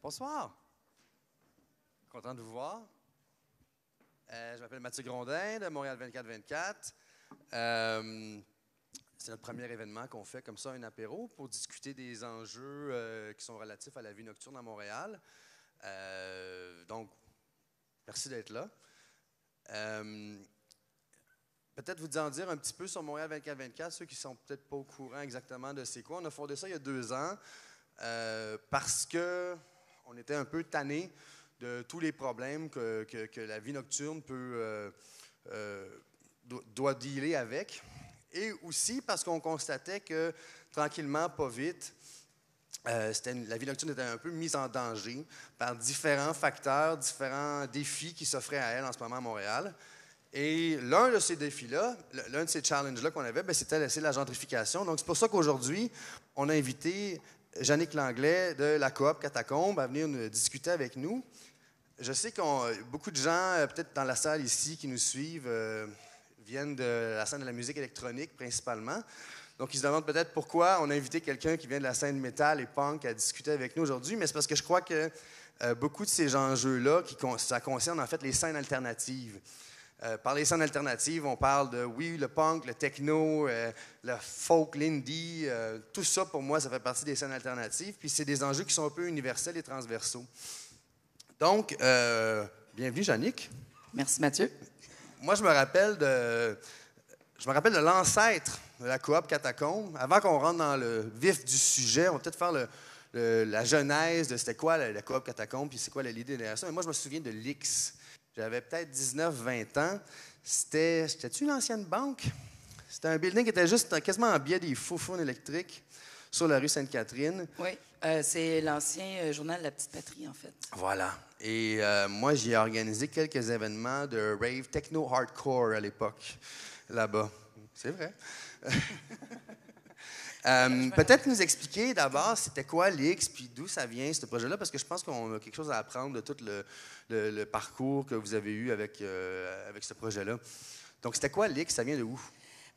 Bonsoir. Content de vous voir. Je m'appelle Mathieu Grondin de Montréal 24-24. C'est notre premier événement qu'on fait comme ça, un apéro, pour discuter des enjeux qui sont relatifs à la vie nocturne à Montréal. Donc, merci d'être là. Peut-être vous en dire un petit peu sur Montréal 24-24, ceux qui ne sont peut-être pas au courant exactement de c'est quoi. On a fondé ça il y a 2 ans parce qu'on était un peu tannés de tous les problèmes que la vie nocturne doit dealer avec. Et aussi parce qu'on constatait que, tranquillement, pas vite, la vie nocturne était un peu mise en danger par différents facteurs, différents défis qui s'offraient à elle en ce moment à Montréal. Et l'un de ces défis-là, l'un de ces challenges-là qu'on avait, c'était la gentrification. Donc, c'est pour ça qu'aujourd'hui, on a invité Jannick Langlais de la coop Catacombe à venir nous discuter avec nous. Je sais que beaucoup de gens, peut-être dans la salle ici, qui nous suivent, viennent de la scène de la musique électronique principalement. Donc, ils se demandent peut-être pourquoi on a invité quelqu'un qui vient de la scène métal et punk à discuter avec nous aujourd'hui. Mais c'est parce que je crois que beaucoup de ces enjeux-là, ça concerne en fait les scènes alternatives. Par les scènes alternatives, on parle de, oui, le punk, le techno, le folk, l'indie. Tout ça, pour moi, ça fait partie des scènes alternatives. Puis c'est des enjeux qui sont un peu universels et transversaux. Donc, bienvenue, Jannick. Merci, Mathieu. Moi, je me rappelle de l'ancêtre de la coop Catacombe. Avant qu'on rentre dans le vif du sujet, on va peut-être faire la genèse de c'était quoi la coop Catacombe, puis c'est quoi l'idée derrière ça. Mais moi, je me souviens de l'X. J'avais peut-être 19-20 ans. C'était-tu une ancienne banque? C'était un building qui était juste quasiment en biais des faux-founes électriques sur la rue Sainte-Catherine. Oui, c'est l'ancien journal La Petite Patrie, en fait. Voilà. Et moi, j'y ai organisé quelques événements de rave techno-hardcore à l'époque, là-bas. C'est vrai. Peut-être nous expliquer d'abord c'était quoi l'X, puis d'où ça vient, ce projet-là, parce que je pense qu'on a quelque chose à apprendre de tout le parcours que vous avez eu avec ce projet-là. Donc, c'était quoi l'X? Ça vient de où?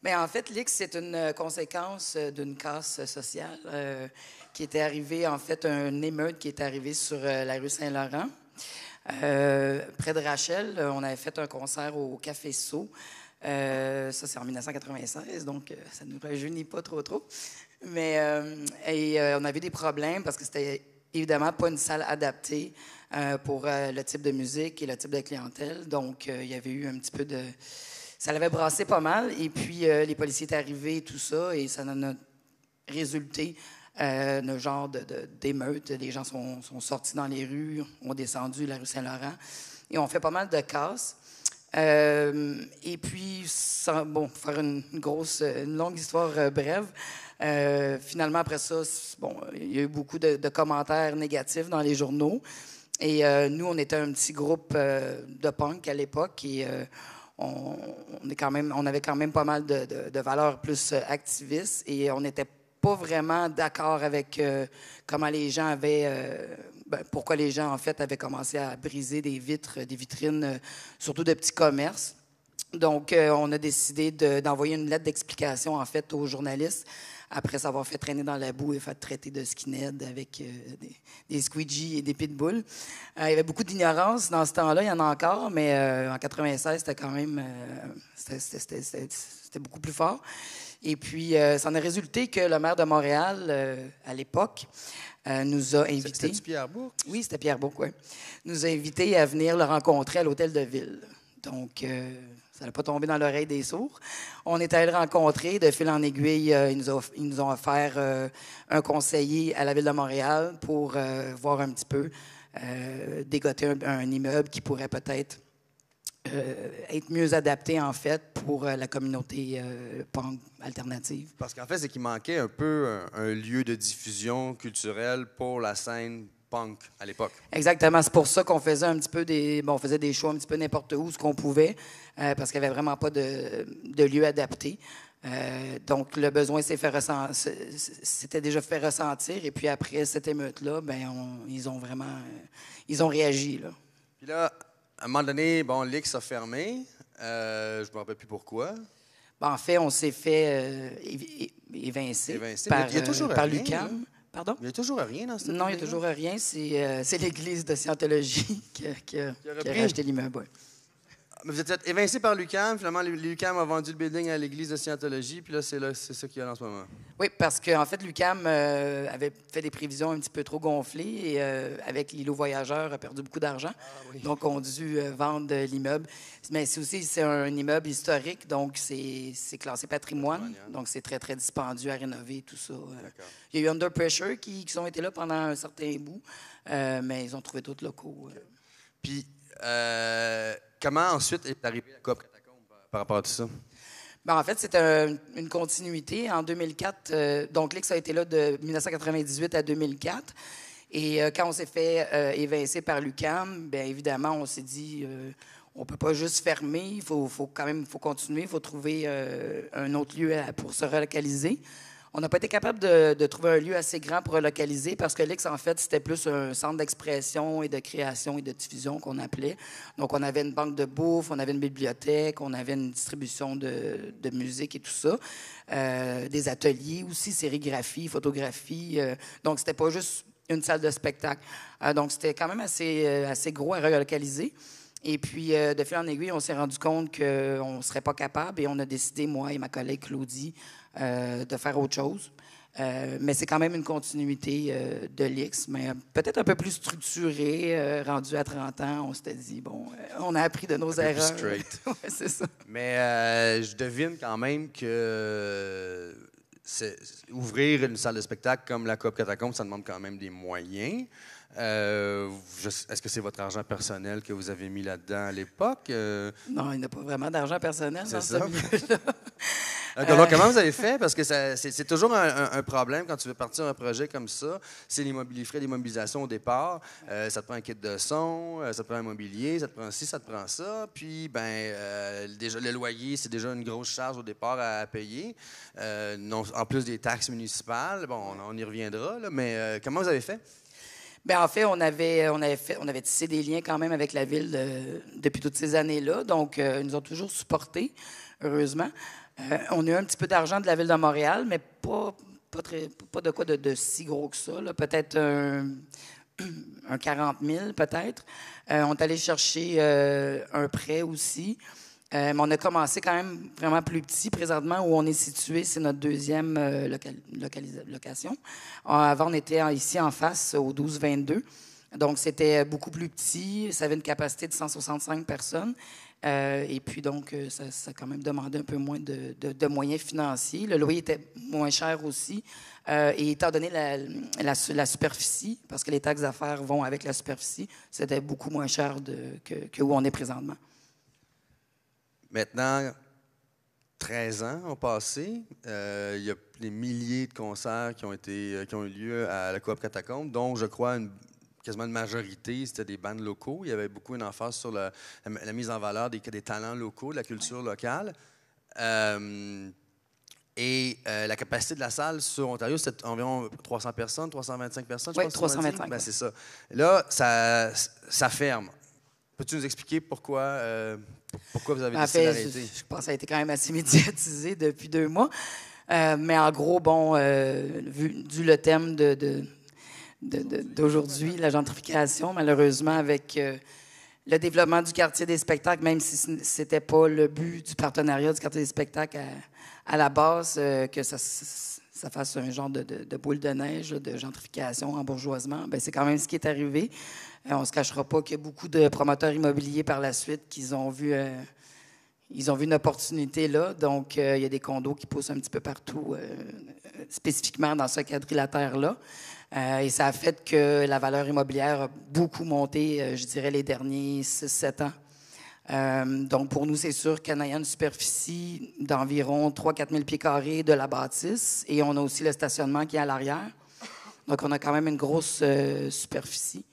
Bien, en fait, l'X, c'est une conséquence d'une casse sociale qui était arrivée, en fait, une émeute qui est arrivée sur la rue Saint-Laurent. Près de Rachel, on avait fait un concert au Café Sceaux. Ça, c'est en 1996, donc ça ne nous rajeunit pas trop. Mais on avait des problèmes parce que c'était évidemment pas une salle adaptée pour le type de musique et le type de clientèle. Donc, il y avait eu un petit peu de... Ça l'avait brassé pas mal. Et puis, les policiers étaient arrivés et tout ça, et ça en a résulté d'un genre d'émeute. Les gens sont sortis dans les rues, ont descendu la rue Saint-Laurent et ont fait pas mal de casses. Et puis, pour faire une longue histoire brève, finalement, après ça, il y a eu beaucoup de commentaires négatifs dans les journaux. Et nous, on était un petit groupe de punk à l'époque et on avait quand même pas mal de valeurs plus activistes et on n'était pas vraiment d'accord avec comment les gens avaient... pourquoi les gens, en fait, avaient commencé à briser des vitrines, surtout de petits commerces. Donc, on a décidé d'envoyer une lettre d'explication, en fait, aux journalistes, après s'avoir fait traîner dans la boue et fait traiter de skinhead avec des squeegees et des pitbulls. Il y avait beaucoup d'ignorance dans ce temps-là, il y en a encore, mais en 96, c'était quand même... c'était beaucoup plus fort. Et puis, ça en a résulté que le maire de Montréal, à l'époque, nous a invités... C'était Pierre Bourque? Oui, c'était Pierre Bourque, oui. Nous a invités à venir le rencontrer à l'hôtel de ville. Donc, ça n'a pas tombé dans l'oreille des sourds. On est allé le rencontrer. De fil en aiguille, ils nous ont offert un conseiller à la Ville de Montréal pour voir un petit peu, dégoter un immeuble qui pourrait peut-être être mieux adapté, en fait, pour la communauté punk alternative. Parce qu'en fait, c'est qu'il manquait un peu un lieu de diffusion culturelle pour la scène punk à l'époque. Exactement. C'est pour ça qu'on faisait un petit peu on faisait des shows un petit peu n'importe où, ce qu'on pouvait, parce qu'il n'y avait vraiment pas de lieu adapté. Donc, le besoin s'était déjà fait ressentir. Et puis, après cette émeute-là, ils ont réagi, là. Puis là, à un moment donné, l'X a fermé. Je ne me rappelle plus pourquoi. En fait, on s'est fait évincer par l'UQAM. Pardon? Il n'y a toujours rien dans cette Non, il n'y a toujours rien. C'est l'église de Scientologie qui a racheté l'immeuble. Ouais. Mais vous êtes évincé par l'UQAM. Finalement, l'UQAM a vendu le building à l'église de Scientologie. Puis là, c'est ça qu'il y a en ce moment. Oui, parce qu'en fait, l'UQAM avait fait des prévisions un petit peu trop gonflées et avec l'îlot voyageur a perdu beaucoup d'argent. Ah, oui. Donc, on a dû vendre l'immeuble. Mais c'est un immeuble historique, donc c'est classé patrimoine. Donc, c'est très, très dispendieux à rénover, tout ça. Il y a eu Under Pressure qui ont été là pendant un certain bout, mais ils ont trouvé d'autres locaux. Puis, comment ensuite est arrivée la Coop Catacombe par rapport à tout ça? Ben, en fait, c'était une continuité. En 2004, donc l'X a été là de 1998 à 2004. Et quand on s'est fait évincer par l'UQAM, bien évidemment, on s'est dit, on ne peut pas juste fermer, il faut continuer, il faut trouver un autre lieu pour se relocaliser. On n'a pas été capable de trouver un lieu assez grand pour relocaliser parce que l'X, en fait, c'était plus un centre d'expression et de création et de diffusion qu'on appelait. Donc, on avait une banque de bouffe, on avait une bibliothèque, on avait une distribution de musique et tout ça. Des ateliers aussi, sérigraphie, photographie. Donc, c'était pas juste une salle de spectacle. Donc, c'était quand même assez gros à relocaliser. Et puis, de fil en aiguille, on s'est rendu compte qu'on ne serait pas capable et on a décidé, moi et ma collègue Claudie, de faire autre chose. Mais c'est quand même une continuité de l'X, mais peut-être un peu plus structurée, rendu à 30 ans. On s'était dit, bon, on a appris de nos erreurs. Plus straight. Ouais, c'est ça. Mais je devine quand même que ouvrir une salle de spectacle comme la Coop Catacombe, ça demande quand même des moyens. Est-ce que c'est votre argent personnel que vous avez mis là-dedans à l'époque? Non, il n'y a pas vraiment d'argent personnel dans ça? ce milieu-là. Comment vous avez fait? Parce que c'est toujours un problème quand tu veux partir un projet comme ça. C'est les frais d'immobilisation au départ. Ça te prend un kit de son, ça te prend un mobilier, ça te prend ci, ça te prend ça. Puis, déjà, le loyer, c'est déjà une grosse charge au départ à payer. En plus des taxes municipales. Bon, on y reviendra, là, mais comment vous avez fait? Bien, en fait, on avait tissé des liens quand même avec la ville depuis toutes ces années-là. Donc, ils nous ont toujours supportés, heureusement. On a eu un petit peu d'argent de la ville de Montréal, mais pas de quoi de si gros que ça. Peut-être un 40 000, peut-être. On est allé chercher un prêt aussi. Mais on a commencé quand même vraiment plus petit. Présentement, où on est situé, c'est notre deuxième location. Avant, on était ici en face, au 12-22. Donc, c'était beaucoup plus petit. Ça avait une capacité de 165 personnes. Et puis, donc, ça a quand même demandé un peu moins de moyens financiers. Le loyer était moins cher aussi. Et étant donné la superficie, parce que les taxes d'affaires vont avec la superficie, c'était beaucoup moins cher que où on est présentement. Maintenant, 13 ans ont passé. Il y a des milliers de concerts qui ont eu lieu à la Coop Catacombe, dont, je crois, quasiment une majorité, c'était des bands locaux. Il y avait beaucoup une emphase sur la mise en valeur des talents locaux, de la culture locale. La capacité de la salle sur Ontario, c'était environ 300 personnes, 325 personnes, je pense. Oui, 325. Ben, c'est ça. Là, ça ferme. Peux-tu nous expliquer pourquoi vous avez décidé d'arrêter? Je pense que ça a été quand même assez médiatisé depuis 2 mois. Mais en gros, vu le thème d'aujourd'hui, la gentrification, malheureusement, avec le développement du quartier des spectacles, même si ce n'était pas le but du partenariat du quartier des spectacles à la base, que ça fasse un genre de boule de neige, de gentrification, embourgeoisement, c'est quand même ce qui est arrivé. On ne se cachera pas qu'il y a beaucoup de promoteurs immobiliers par la suite qui ont vu une opportunité là. Donc, il y a des condos qui poussent un petit peu partout, spécifiquement dans ce quadrilatère-là. Et ça a fait que la valeur immobilière a beaucoup monté, je dirais, les derniers 6-7 ans. Donc, pour nous, c'est sûr qu'en ayant une superficie d'environ 3-4 000 pieds carrés de la bâtisse, et on a aussi le stationnement qui est à l'arrière. Donc, on a quand même une grosse superficie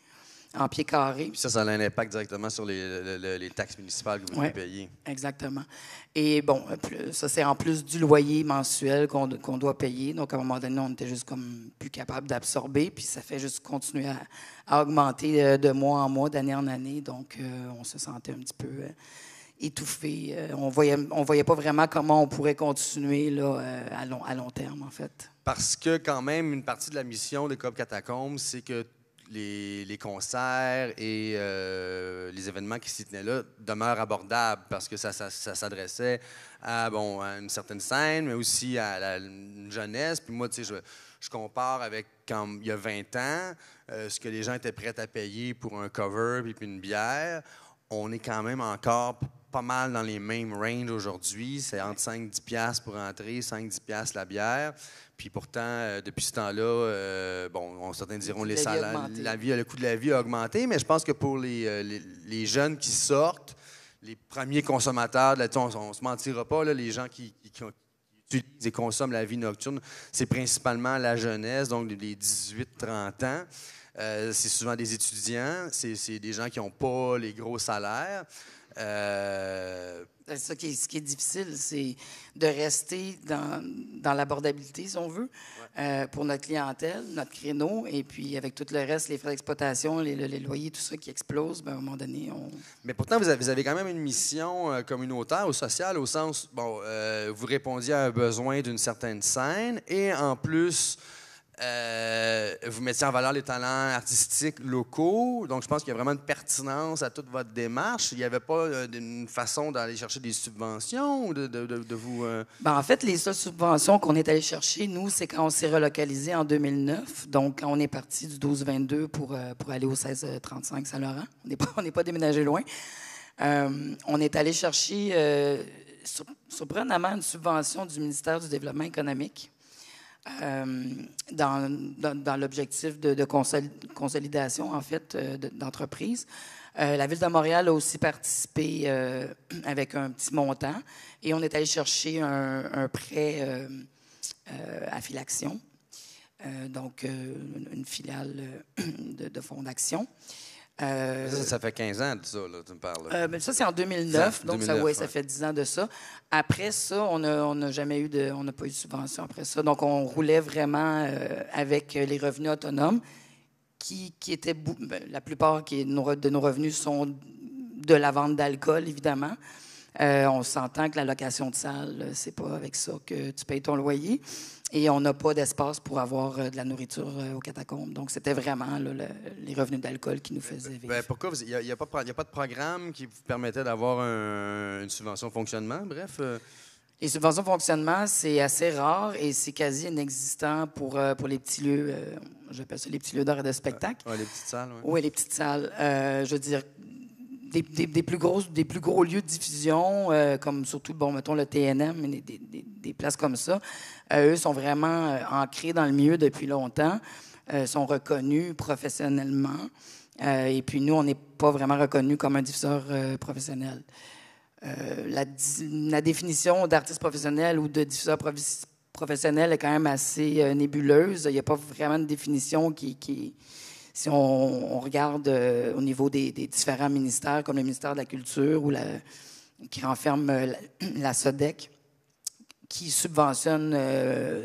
en pieds carrés. Puis ça a un impact directement sur les taxes municipales que vous devez payer. Exactement. Et bon, ça, c'est en plus du loyer mensuel qu'on doit payer. Donc, à un moment donné, on était juste comme plus capable d'absorber. Puis ça fait juste continuer à augmenter de mois en mois, d'année en année. Donc, on se sentait un petit peu étouffé. On voyait pas vraiment comment on pourrait continuer là, à long terme, en fait. Parce que quand même, une partie de la mission des Coop Catacombes, c'est que les concerts et les événements qui s'y tenaient là demeurent abordables parce que ça s'adressait à une certaine scène, mais aussi à une jeunesse. Puis moi, tu sais, je compare avec quand il y a 20 ans, ce que les gens étaient prêts à payer pour un cover puis une bière. On est quand même encore pas mal dans les mêmes ranges aujourd'hui. C'est entre 5-10$ pour entrer, 5-10$ la bière. Puis pourtant, depuis ce temps-là, certains diront les salaires, le coût de la vie a augmenté, mais je pense que pour les jeunes qui sortent, les premiers consommateurs, on ne se mentira pas, là, les gens qui utilisent et consomment la vie nocturne, c'est principalement la jeunesse, donc les 18-30 ans. C'est souvent des étudiants, c'est des gens qui n'ont pas les gros salaires. C'est ça ce qui est difficile, c'est de rester dans l'abordabilité, si on veut, pour notre clientèle, notre créneau, et puis avec tout le reste, les frais d'exploitation, les loyers, tout ça qui explose, à un moment donné, Mais pourtant, vous avez quand même une mission communautaire ou sociale, au sens, vous répondiez à un besoin d'une certaine scène, et en plus, vous mettiez en valeur les talents artistiques locaux. Donc, je pense qu'il y a vraiment une pertinence à toute votre démarche. Il n'y avait pas une façon d'aller chercher des subventions ou de vous... En fait, les seules subventions qu'on est allé chercher, nous, c'est quand on s'est relocalisé en 2009. Donc, quand on est parti du 12-22 pour aller au 16-35 Saint-Laurent. On n'est pas déménagé loin. On est allé chercher, surprenamment, une subvention du ministère du Développement économique. Dans l'objectif de consolidation, en fait, d'entreprise. La Ville de Montréal a aussi participé avec un petit montant et on est allé chercher un prêt à Filaction, donc une filiale de fonds d'action. Ça fait 15 ans de ça, là, tu me parles. Ça, c'est en 2009, donc ça fait 10 ans de ça. Après ça, on n'a pas eu de subvention après ça. Donc, on roulait vraiment avec les revenus autonomes qui étaient... la plupart de nos revenus sont de la vente d'alcool, évidemment. On s'entend que la location de salle, c'est pas avec ça que tu payes ton loyer. Et on n'a pas d'espace pour avoir de la nourriture aux catacombes. Donc, c'était vraiment là, les revenus d'alcool qui nous faisaient vivre. Pourquoi? Il n'y a pas de programme qui vous permettait d'avoir une subvention de fonctionnement? Bref. Les subventions de fonctionnement, c'est assez rare et c'est quasi inexistant pour les petits lieux, j'appelle ça les petits lieux d'art et de spectacle. Les petites salles, oui. Oui, les petites salles. Je veux dire, des plus gros lieux de diffusion, comme surtout, mettons le TNM, des places comme ça, eux sont vraiment ancrés dans le milieu depuis longtemps, sont reconnus professionnellement. Et puis nous, on n'est pas vraiment reconnus comme un diffuseur professionnel. La définition d'artiste professionnel ou de diffuseur professionnel est quand même assez nébuleuse. Il n'y a pas vraiment de définition qui si on regarde au niveau des différents ministères, comme le ministère de la Culture ou qui renferme la SODEC, qui subventionne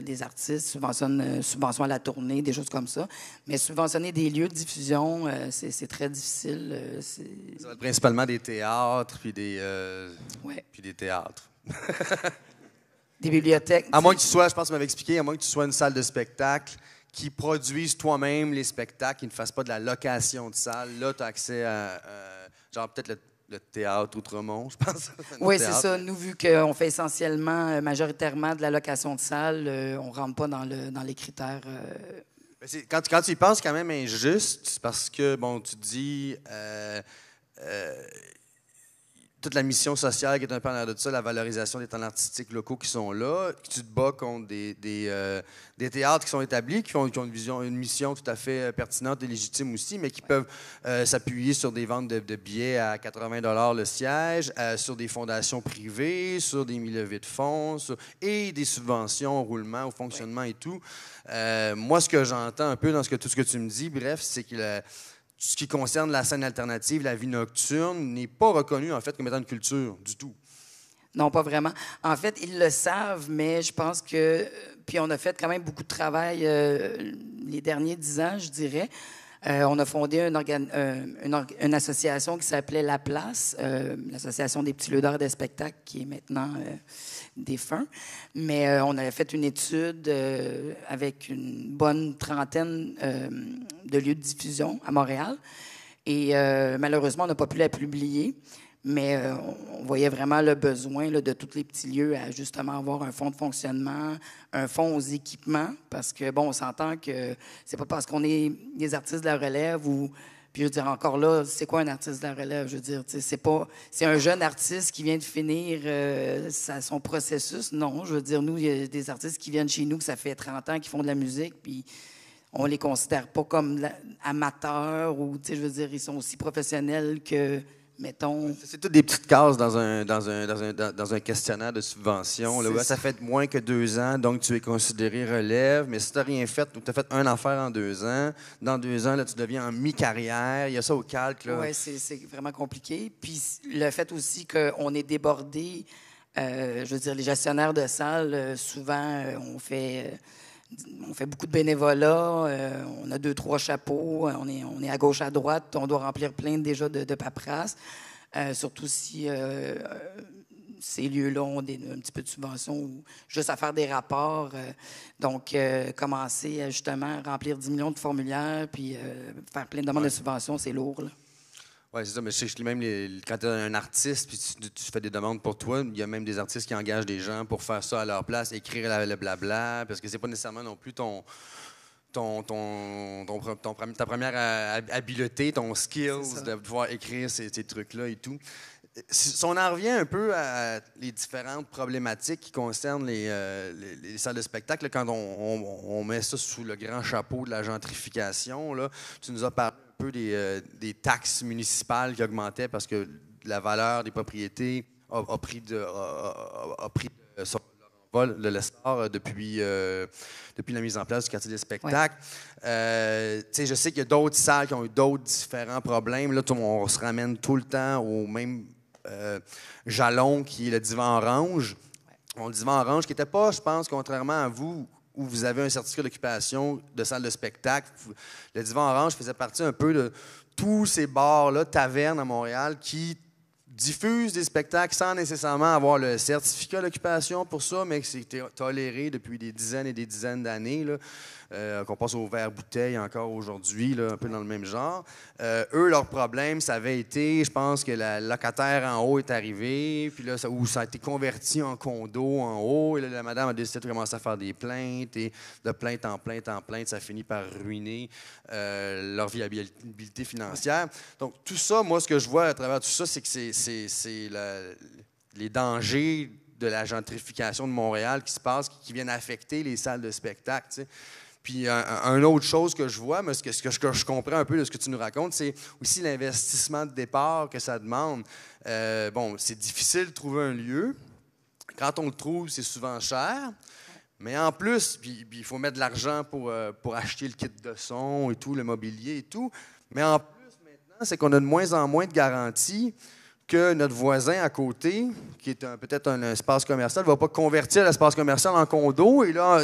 des artistes, subvention à la tournée, des choses comme ça. Mais subventionner des lieux de diffusion, c'est très difficile. Ça va être principalement des théâtres, puis des théâtres. Des bibliothèques. À moins que tu sois, je pense que tu m'avais expliqué, à moins que tu sois une salle de spectacle qui produisent toi-même les spectacles, qui ne fassent pas de la location de salle. Là, tu as accès à, genre peut-être le théâtre Outremont, je pense. Oui, c'est ça. Nous, vu qu'on fait essentiellement, majoritairement de la location de salle, on ne rentre pas dans les critères. Quand tu y penses, c'est quand même injuste, parce que, tu te dis... toute la mission sociale qui est un peu en l'air de ça, la valorisation des talents artistiques locaux qui sont là, que tu te bats contre des théâtres qui sont établis, qui ont une mission tout à fait pertinente et légitime aussi, mais qui peuvent s'appuyer sur des ventes de billets à 80 $ le siège, sur des fondations privées, sur des levées de fonds, et des subventions au roulement, au fonctionnement et tout. Moi, ce que j'entends un peu dans tout ce que tu me dis, bref, c'est que tout ce qui concerne la scène alternative, la vie nocturne, n'est pas reconnu, en fait, comme étant une culture, du tout. Non, pas vraiment. En fait, ils le savent, mais je pense que... Puis on a fait quand même beaucoup de travail les derniers 10 ans, je dirais. On a fondé une association qui s'appelait La Place, l'Association des petits lieux d'art et de spectacle, qui est maintenant défunt. Mais on avait fait une étude avec une bonne trentaine de lieux de diffusion à Montréal. Et malheureusement, on n'a pas pu la publier. Mais on voyait vraiment le besoin là, de tous les petits lieux à justement avoir un fonds de fonctionnement, un fonds aux équipements, parce que, bon, on s'entend que c'est pas parce qu'on est des artistes de la relève ou... Puis je veux dire, encore là, c'est quoi un artiste de la relève? Je veux dire, c'est un jeune artiste qui vient de finir son processus. Non, je veux dire, nous, il y a des artistes qui viennent chez nous, que ça fait 30 ans, qui font de la musique, puis on les considère pas comme amateurs ou, tu sais, je veux dire, ils sont aussi professionnels que... Mettons... C'est toutes des petites cases dans un questionnaire de subvention. Là, ça fait moins que 2 ans, donc tu es considéré relève. Mais si tu n'as rien fait, tu as fait une affaire en 2 ans, dans 2 ans, là, tu deviens en mi-carrière. Il y a ça au calque. Oui, c'est vraiment compliqué. Puis le fait aussi qu'on est débordé, je veux dire, les gestionnaires de salles, souvent, on fait beaucoup de bénévolat, on a 2-3 chapeaux, on est à gauche, à droite, on doit remplir plein déjà de paperasse, surtout si ces lieux-là ont un petit peu de subvention ou juste à faire des rapports. Donc, commencer à justement remplir 10 millions de formulaires puis faire plein de demandes de subventions, c'est lourd, là. Oui, c'est ça, mais je sais que même quand tu es un artiste puis tu fais des demandes pour toi, il y a même des artistes qui engagent des gens pour faire ça à leur place, écrire le blabla, parce que c'est pas nécessairement non plus ta première habileté, ton skills de pouvoir écrire ces trucs-là et tout. Si on en revient un peu à les différentes problématiques qui concernent les salles de spectacle, là, quand on met ça sous le grand chapeau de la gentrification, là, tu nous as parlé un peu des taxes municipales qui augmentaient parce que la valeur des propriétés a pris son vol, le l'essor depuis la mise en place du quartier des spectacles. Ouais. Je sais qu'il y a d'autres salles qui ont eu d'autres différents problèmes. Là, on se ramène tout le temps au même jalon qui est le divan orange. Bon, le divan orange qui n'était pas, je pense, contrairement à vous, où vous avez un certificat d'occupation de salle de spectacle. Le divan orange faisait partie un peu de tous ces bars-là, tavernes à Montréal, qui diffusent des spectacles sans nécessairement avoir le certificat d'occupation pour ça, mais que c'est toléré depuis des dizaines et des dizaines d'années, qu'on passe au verre-bouteille encore aujourd'hui, un peu dans le même genre. Eux, leur problème, ça avait été, je pense que la locataire en haut est arrivée, puis là, où ça a été converti en condo en haut, et là, la madame a décidé de commencer à faire des plaintes, et de plainte en plainte en plainte, ça finit par ruiner leur viabilité financière. Donc, tout ça, moi, ce que je vois à travers tout ça, c'est que c'est les dangers de la gentrification de Montréal qui se passent, qui viennent affecter les salles de spectacle, tu sais. Puis, une autre chose que je vois, mais ce que je comprends un peu de ce que tu nous racontes, c'est aussi l'investissement de départ que ça demande. Bon, c'est difficile de trouver un lieu. Quand on le trouve, c'est souvent cher. Mais en plus, puis il faut mettre de l'argent pour acheter le kit de son et tout, le mobilier et tout. Mais en plus, maintenant, c'est qu'on a de moins en moins de garanties que notre voisin à côté, qui est peut-être un espace commercial, ne va pas convertir l'espace commercial en condo. Et là,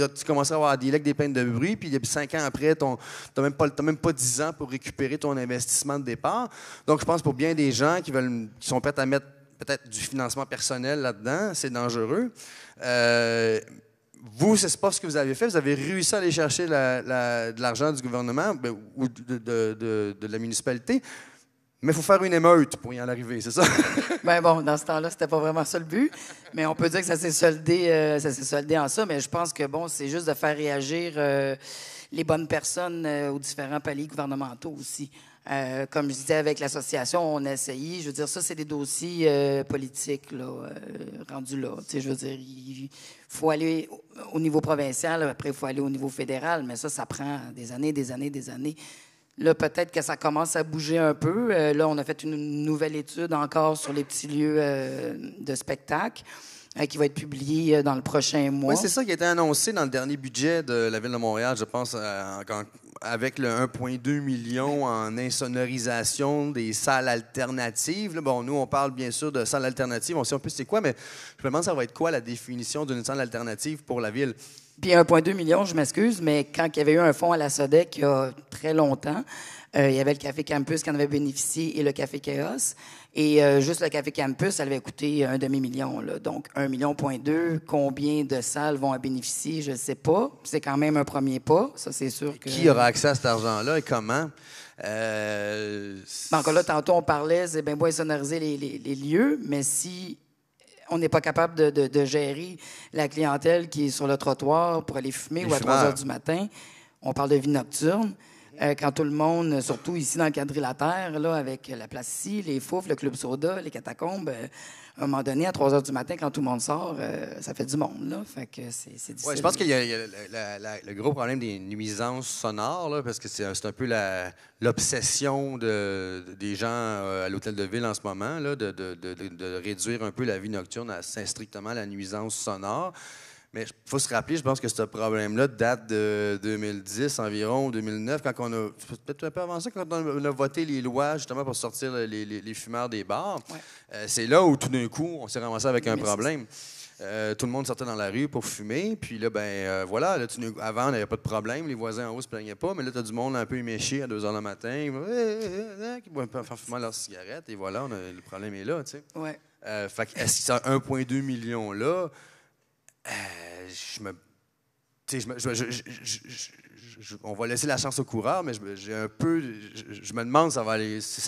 tu commences à avoir des legs, des plaintes de bruit, puis 5 ans après, tu n'as même pas 10 ans pour récupérer ton investissement de départ. Donc, je pense pour bien des gens qui sont prêts à mettre peut-être du financement personnel là-dedans, c'est dangereux. Vous, c'est pas ce que vous avez fait. Vous avez réussi à aller chercher de l'argent du gouvernement ou de la municipalité. Mais il faut faire une émeute pour y en arriver, c'est ça? Bien bon, dans ce temps-là, c'était pas vraiment ça le but. Mais on peut dire que ça s'est soldé en ça. Mais je pense que bon, c'est juste de faire réagir les bonnes personnes aux différents paliers gouvernementaux aussi. Comme je disais avec l'association, on a essayé. Je veux dire, ça, c'est des dossiers politiques, là, rendus là. Tu sais, je veux dire, il faut aller au niveau provincial, après, il faut aller au niveau fédéral. Mais ça prend des années, des années, des années. Là, peut-être que ça commence à bouger un peu. Là, on a fait une nouvelle étude encore sur les petits lieux de spectacle. qui va être publié dans le prochain mois. Oui, c'est ça qui a été annoncé dans le dernier budget de la Ville de Montréal, je pense, avec le 1,2 million en insonorisation des salles alternatives. Là, bon, nous, on parle bien sûr de salles alternatives, on sait un peu c'est quoi, mais je me demande ça va être quoi la définition d'une salle alternative pour la Ville? Puis 1,2 million, je m'excuse, mais quand il y avait eu un fonds à la SODEC il y a très longtemps, il y avait le Café Campus qui en avait bénéficié et le Café Chaos. Et juste le Café Campus, ça avait coûté 1,5 million. Là. Donc, 1,2 million. Combien de salles vont en bénéficier, je ne sais pas. C'est quand même un premier pas. Ça, c'est sûr que... Qui aura accès à cet argent-là et comment? Encore là, tantôt, on parlait, c'est bien beau insonoriser les lieux, mais si on n'est pas capable de gérer la clientèle qui est sur le trottoir pour aller fumer ou à 3 heures du matin, on parle de vie nocturne. Quand tout le monde, surtout ici dans le quadrilatère, là, avec la place ici, les Foufs, le Club Soda, les catacombes, à un moment donné, à 3 heures du matin, quand tout le monde sort, ça fait du monde. Là. Fait que c'est difficile. Ouais, je pense qu'il y a le gros problème des nuisances sonores, là, parce que c'est un peu l'obsession des gens à l'hôtel de ville en ce moment, là, de réduire un peu la vie nocturne à strictement la nuisance sonore. Mais il faut se rappeler, je pense que ce problème-là date de 2010 environ, 2009, quand on a, peut-être un peu avant ça, quand on a voté les lois justement pour sortir les fumeurs des bars. Ouais. C'est là où tout d'un coup, on s'est ramassé avec un problème. Tout le monde sortait dans la rue pour fumer, puis là, voilà, là, avant, il n'y avait pas de problème, les voisins en haut ne se plaignaient pas, mais là, tu as du monde un peu éméché à 2 h le matin, qui boivent en fumant leurs cigarettes, et voilà, le problème est là, tu sais. Ouais. Fait que, est-ce que c'est 1,2 million là? On va laisser la chance au coureur, mais je me demande si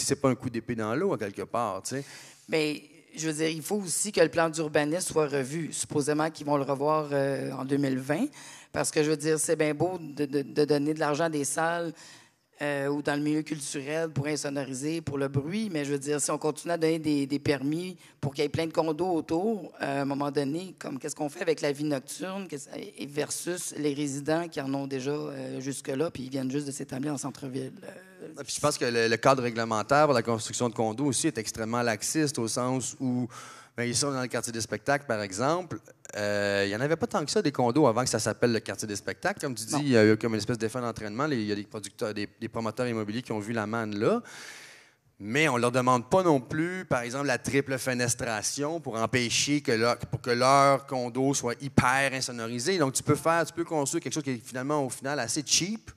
c'est pas un coup d'épée dans l'eau à quelque part, tu sais. Bien, je veux dire, il faut aussi que le plan d'urbanisme soit revu. Supposément qu'ils vont le revoir en 2020, parce que je veux dire, c'est bien beau de donner de l'argent à des salles ou dans le milieu culturel pour insonoriser, pour le bruit, mais je veux dire, si on continue à donner des permis pour qu'il y ait plein de condos autour, à un moment donné, comme qu'est-ce qu'on fait avec la vie nocturne versus les résidents qui en ont déjà jusque-là, puis ils viennent juste de s'établir en centre-ville. Puis je pense que le cadre réglementaire pour la construction de condos aussi est extrêmement laxiste, au sens où, ici, on est dans le quartier des spectacles, par exemple. Il n'y en avait pas tant que ça, des condos, avant que ça s'appelle le quartier des spectacles. Comme tu dis, il y a eu comme une espèce d'effet d'entraînement. Il y a des producteurs, des promoteurs immobiliers qui ont vu la manne là. Mais on ne leur demande pas non plus, par exemple, la triple fenestration pour empêcher pour que leur condo soit hyper insonorisé. Donc, tu peux construire quelque chose qui est finalement, au final, assez cheap.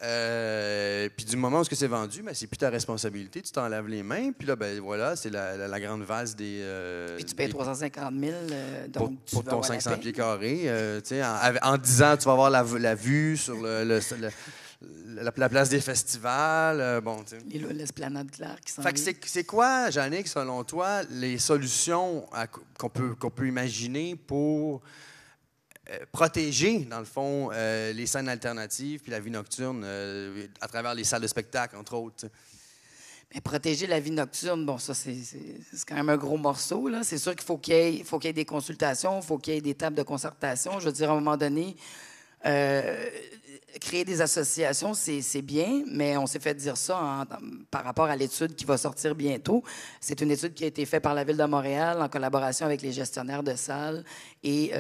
Puis du moment où c'est vendu, c'est plus ta responsabilité, tu t'en laves les mains, puis là, voilà, c'est la grande valse des... puis tu payes 350 000, donc pour ton 500 pieds carrés. En 10 ans, tu vas avoir la vue sur la place des festivals. L'esplanade Claire qui s'en vient. Fait que c'est quoi, Jannick, selon toi, les solutions qu'on peut imaginer pour... protéger, dans le fond, les scènes alternatives puis la vie nocturne à travers les salles de spectacle, entre autres? Mais protéger la vie nocturne, bon, ça, c'est quand même un gros morceau, là. C'est sûr qu'il faut qu'il y ait des consultations, il faut qu'il y ait des tables de concertation. Je veux dire, à un moment donné, créer des associations, c'est bien, mais on s'est fait dire ça par rapport à l'étude qui va sortir bientôt. C'est une étude qui a été faite par la Ville de Montréal en collaboration avec les gestionnaires de salles et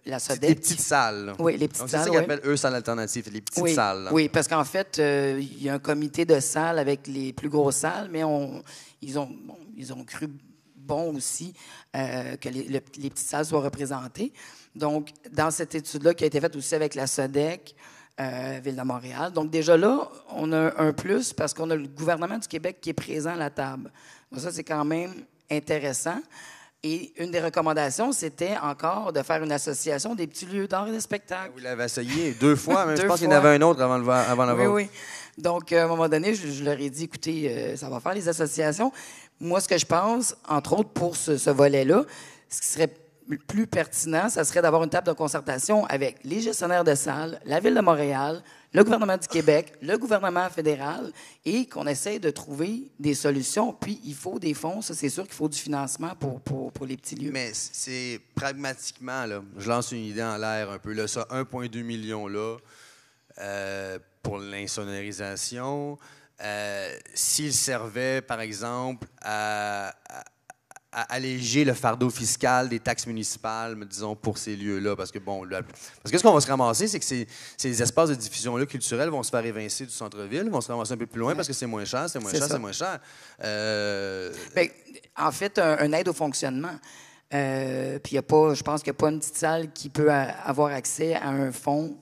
la SODEC. Les petites salles. Là. Oui, les petites salles. C'est ça qu'ils appellent, eux, salles alternatives, les petites salles. Là. Oui, parce qu'en fait, il y a un comité de salles avec les plus grosses salles, mais ils ont cru bon aussi que les petites salles soient représentées. Donc, dans cette étude-là qui a été faite aussi avec la SODEC, Ville de Montréal. Donc, déjà là, on a un plus parce qu'on a le gouvernement du Québec qui est présent à la table. Donc, ça, c'est quand même intéressant. Et une des recommandations, c'était encore de faire une association des petits lieux d'art et de spectacle. Vous l'avez essayé 2 fois, même. Je pense qu'il y en avait un autre avant la vôtre. Oui. Donc, à un moment donné, je leur ai dit, écoutez, ça va faire les associations. Moi, ce que je pense, entre autres pour ce volet-là, ce qui serait plus pertinent, ça serait d'avoir une table de concertation avec les gestionnaires de salles, la Ville de Montréal, le gouvernement du Québec, le gouvernement fédéral, et qu'on essaie de trouver des solutions. Puis, il faut des fonds. Ça, c'est sûr qu'il faut du financement pour les petits lieux. Mais c'est pragmatiquement, là, je lance une idée en l'air un peu, là, ça, 1,2 million là, pour l'insonorisation, s'il servait, par exemple, à alléger le fardeau fiscal des taxes municipales, disons, pour ces lieux-là. Parce que, bon, parce que ce qu'on va se ramasser, c'est que ces espaces de diffusion-là culturels vont se faire évincer du centre-ville, vont se ramasser un peu plus loin parce que c'est moins cher, c'est moins cher, c'est moins cher. Bien, en fait, un aide au fonctionnement. Puis je pense qu'il n'y a pas une petite salle qui peut avoir accès à un fonds.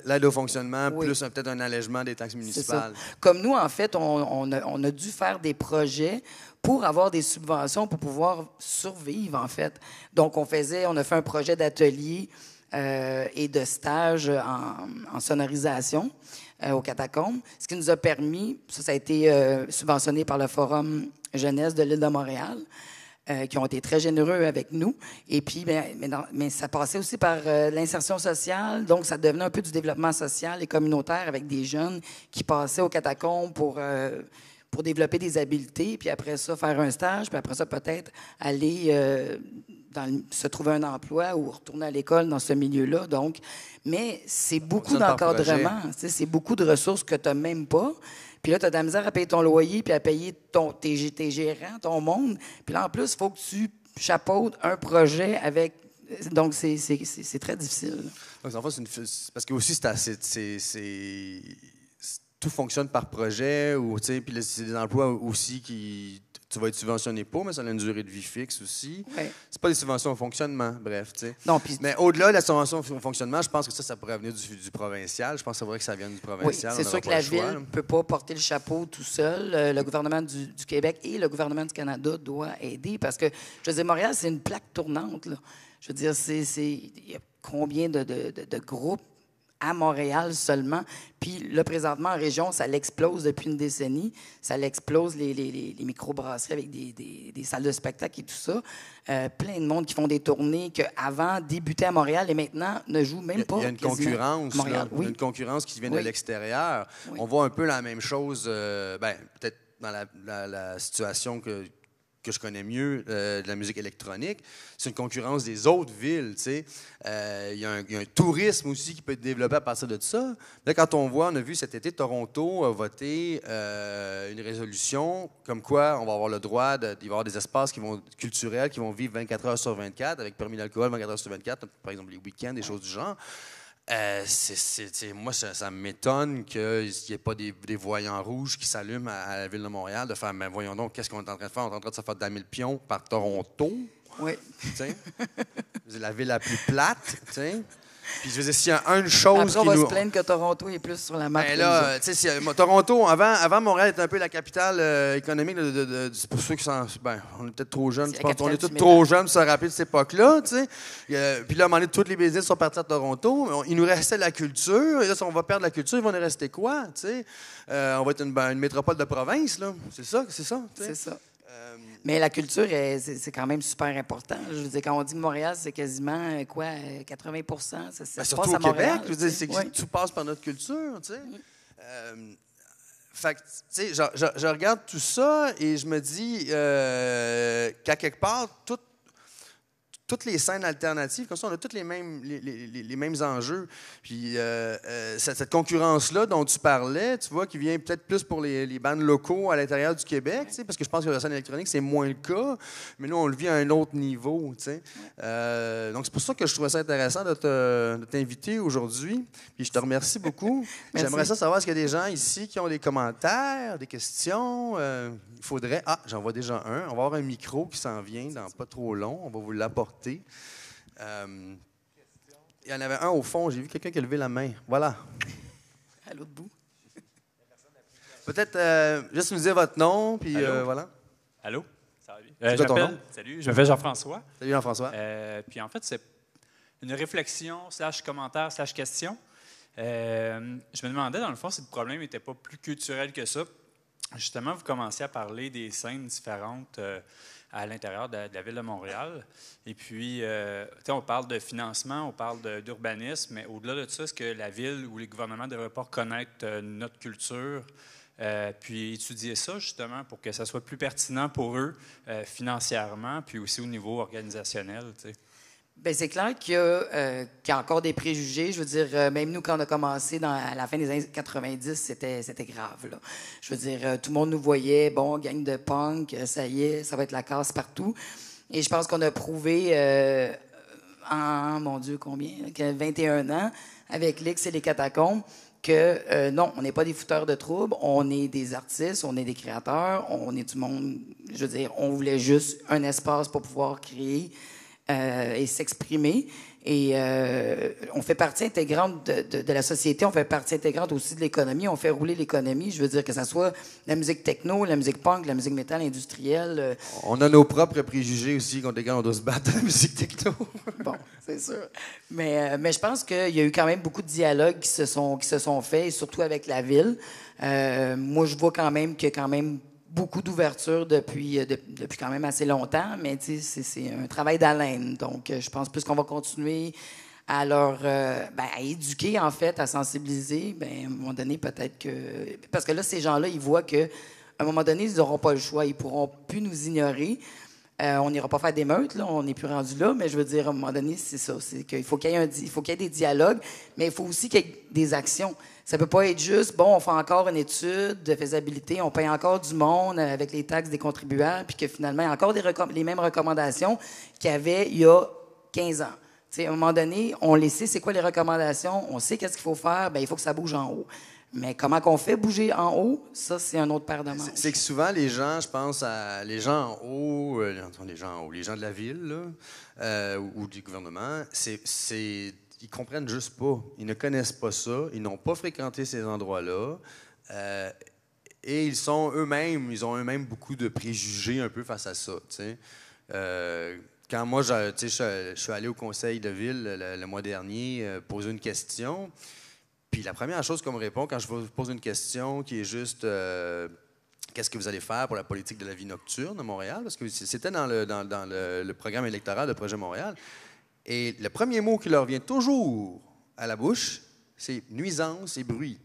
L'aide au fonctionnement, plus peut-être un allègement des taxes municipales. Comme nous, en fait, on a dû faire des projets pour avoir des subventions pour pouvoir survivre, en fait. Donc, on a fait un projet d'atelier et de stage en sonorisation aux catacombes, ce qui nous a permis, ça a été subventionné par le Forum jeunesse de l'île de Montréal, qui ont été très généreux avec nous. Et puis, mais ça passait aussi par l'insertion sociale. Donc, ça devenait un peu du développement social et communautaire avec des jeunes qui passaient aux catacombes pour développer des habiletés. Puis après ça, faire un stage. Puis après ça, peut-être aller se trouver un emploi ou retourner à l'école dans ce milieu-là. Donc, mais c'est beaucoup d'encadrement. C'est beaucoup de ressources que tu n'as même pas. Puis là, tu as de la misère à payer ton loyer, puis à payer tes gérants, ton monde. Puis là, en plus, il faut que tu chapeautes un projet avec... Donc, c'est très difficile. Donc, en fait, parce que aussi, tout fonctionne par projet, puis c'est des emplois aussi qui... Tu vas être subventionné pour, mais ça a une durée de vie fixe aussi. Ouais. C'est pas des subventions au fonctionnement, bref. Non, mais au-delà de la subvention au fonctionnement, je pense que ça pourrait venir du provincial. Je pense que c'est vrai que ça vient du provincial. Oui, c'est sûr que la Ville ne peut pas porter le chapeau tout seul. Le gouvernement du Québec et le gouvernement du Canada doivent aider parce que, je veux dire, Montréal, c'est une plaque tournante, là. Je veux dire, il y a combien de groupes à Montréal seulement. Puis là, présentement, en région, ça l'explose depuis une décennie. Ça l'explose, les microbrasseries avec des salles de spectacle et tout ça. Plein de monde qui font des tournées qu'avant débutaient à Montréal et maintenant ne jouent même pas. Il y a une concurrence, Montréal, oui. Une concurrence qui vient de l'extérieur. Oui. On voit un peu la même chose, peut-être dans la situation que je connais mieux, de la musique électronique, c'est une concurrence des autres villes, tu sais. Il y a un tourisme aussi qui peut être développé à partir de ça. Là, quand on a vu cet été, Toronto a voté une résolution comme quoi on va avoir le droit d'y avoir des espaces culturels qui vont vivre 24 heures sur 24, avec permis d'alcool 24 heures sur 24, par exemple les week-ends, des choses du genre. Moi, ça m'étonne qu'il n'y ait pas des voyants rouges qui s'allument à la Ville de Montréal, de faire, mais voyons donc, qu'est-ce qu'on est en train de faire? On est en train de se faire damer le pion par Toronto. Oui. C'est la ville la plus plate, tu sais. Puis je veux dire, s'il y a une chose après, on va se plaindre que Toronto est plus sur la map. Ben là, tu sais, Toronto, avant Montréal était un peu la capitale économique pour ceux qui sont... on est peut-être trop jeunes. On est tous trop jeunes pour se rappeler de cette époque-là, tu sais. Puis là, à un moment donné, tous les business sont partis à Toronto. Il nous restait la culture. Et là, si on va perdre la culture, il va nous rester quoi, tu sais? On va être une métropole de province, là. C'est ça. C'est ça. Mais la culture, c'est quand même super important. Je veux dire, quand on dit Montréal, c'est quasiment, 80 ça se surtout passe à au Québec, Montréal. je veux dire, c'est que tout passe par notre culture, tu sais. Fait que, tu sais, je regarde tout ça et je me dis qu'à quelque part, toutes les scènes alternatives, comme ça, on a tous les mêmes enjeux. Puis cette concurrence-là dont tu parlais, tu vois, qui vient peut-être plus pour les bandes locaux à l'intérieur du Québec, tu sais, parce que je pense que la scène électronique, c'est moins le cas, mais nous, on le vit à un autre niveau, tu sais. Donc, c'est pour ça que je trouvais ça intéressant de t'inviter aujourd'hui. Puis je te remercie beaucoup. J'aimerais savoir, est-ce qu'il y a des gens ici qui ont des commentaires, des questions? Il faudrait... Ah, j'en vois déjà un. On va avoir un micro qui s'en vient dans pas trop long. On va vous l'apporter. Il y en avait un au fond. J'ai vu quelqu'un qui a levé la main. Voilà. À l'autre bout. Peut-être juste nous dire votre nom, puis voilà. Allô? Ça va bien? Salut, je m'appelle Jean-François. Salut Jean-François. Puis en fait, c'est une réflexion / commentaire / question. Je me demandais, dans le fond, si le problème n'était pas plus culturel que ça. Justement, vous commenciez à parler des scènes différentes à l'intérieur de la Ville de Montréal. Et puis, on parle de financement, on parle d'urbanisme, mais au-delà de ça, est-ce que la Ville ou les gouvernements ne devraient pas reconnaître notre culture, puis étudier ça, justement, pour que ça soit plus pertinent pour eux financièrement, puis aussi au niveau organisationnel, tu sais? Bien, c'est clair qu'il y a encore des préjugés. Je veux dire, même nous, quand on a commencé à la fin des années 90, c'était grave, là. Je veux dire, tout le monde nous voyait, bon, gang de punk, ça y est, ça va être la casse partout. Et je pense qu'on a prouvé mon Dieu, combien? 21 ans, avec l'X et les catacombes, que non, on n'est pas des fouteurs de troubles, on est des artistes, on est des créateurs, on est du monde. Je veux dire, on voulait juste un espace pour pouvoir créer et s'exprimer. Et on fait partie intégrante de la société, on fait partie intégrante aussi de l'économie, on fait rouler l'économie. Je veux dire que ça soit la musique techno, la musique punk, la musique métal industrielle. On a nos propres préjugés aussi contre lesquels on doit se battre dans la musique techno. Bon, c'est sûr. Mais je pense qu'il y a eu quand même beaucoup de dialogues qui se sont faits, et surtout avec la ville. Moi, je vois quand même qu'il y a quand même beaucoup d'ouverture depuis quand même assez longtemps, mais c'est un travail d'haleine. Donc, je pense plus qu'on va continuer à à éduquer, en fait, à sensibiliser. À un moment donné, peut-être que... Parce que là, ces gens-là, ils voient qu'à un moment donné, ils n'auront pas le choix. Ils ne pourront plus nous ignorer. On n'ira pas faire d'émeutes, là, on n'est plus rendu là, mais je veux dire, à un moment donné, c'est ça. C'est qu'il faut qu'il y ait des dialogues, mais il faut aussi qu'il y ait des actions. Ça peut pas être juste, bon, on fait encore une étude de faisabilité, on paye encore du monde avec les taxes des contribuables, puis que finalement, il y a encore les mêmes recommandations qu'il y avait il y a 15 ans. T'sais, à un moment donné, on les sait, c'est quoi les recommandations, on sait qu'est-ce qu'il faut faire, il faut que ça bouge en haut. Mais comment qu'on fait bouger en haut, ça, c'est un autre paire de manches. C'est que souvent, les gens, je pense à les gens en haut, les gens de la ville là, ou du gouvernement, ils comprennent juste pas. Ils ne connaissent pas ça. Ils n'ont pas fréquenté ces endroits-là. Et ils ont eux-mêmes beaucoup de préjugés un peu face à ça. Quand moi, je suis allé au conseil de ville le mois dernier poser une question. Puis la première chose qu'on me répond quand je vous pose une question qui est juste qu'est-ce que vous allez faire pour la politique de la vie nocturne à Montréal? Parce que c'était dans le programme électoral de Projet Montréal. Et le premier mot qui leur vient toujours à la bouche, c'est nuisance et bruit.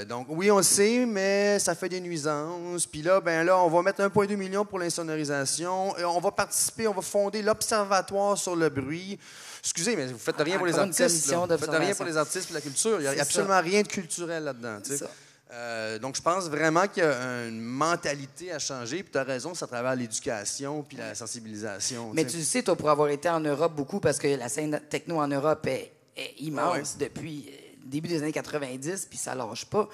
Donc, oui, on le sait, mais ça fait des nuisances. Puis là, on va mettre 1,2 million pour l'insonorisation. Et on va participer, on va fonder l'Observatoire sur le bruit. Excusez, mais vous ne faites rien pour les artistes. Vous ne faites rien pour les artistes et la culture. Il n'y a absolument rien de culturel là-dedans. Donc, je pense vraiment qu'il y a une mentalité à changer. Puis tu as raison, c'est à travers l'éducation puis la sensibilisation. Mais tu sais, toi, pour avoir été en Europe beaucoup, parce que la scène techno en Europe est immense depuis le début des années 90, puis ça lâche pas.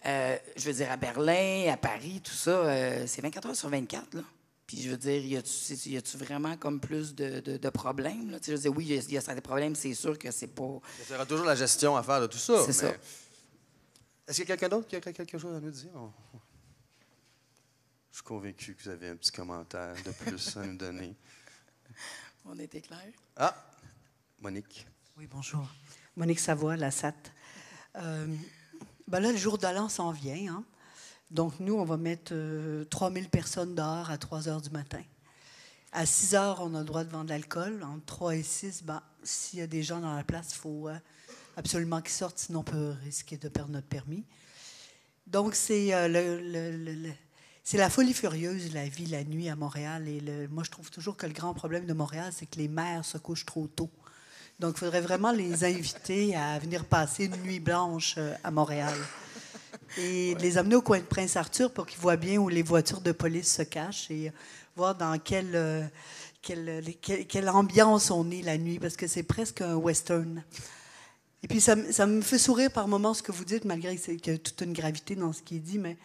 Je veux dire, à Berlin, à Paris, tout ça, c'est 24 heures sur 24, là. Puis je veux dire, y a-tu vraiment comme plus de problèmes? Là? Je veux dire, oui, il y a certains problèmes, c'est sûr que c'est pas... Il y aura toujours la gestion à faire de tout ça. C'est ça. Est-ce qu'il y a quelqu'un d'autre qui a quelque chose à nous dire? Je suis convaincu que vous avez un petit commentaire de plus à nous donner. On était clair. Ah, Monique. Oui, bonjour. Monique Savoie, la SAT. Là, le jour de l'an s'en vient. Hein? Donc, nous, on va mettre 3000 personnes dehors à 3 heures du matin. À 6 heures, on a le droit de vendre de l'alcool. Entre 3 et 6, s'il y a des gens dans la place, il faut absolument qu'ils sortent, sinon on peut risquer de perdre notre permis. Donc, c'est la folie furieuse, la vie, la nuit à Montréal. Et moi, je trouve toujours que le grand problème de Montréal, c'est que les maires se couchent trop tôt. Donc, il faudrait vraiment les inviter à venir passer une nuit blanche à Montréal. Et les amener au coin de Prince-Arthur pour qu'ils voient bien où les voitures de police se cachent et voir dans quelle ambiance on est la nuit, parce que c'est presque un western. Et puis, ça me fait sourire par moments ce que vous dites, malgré qu'il y a toute une gravité dans ce qui est dit, mais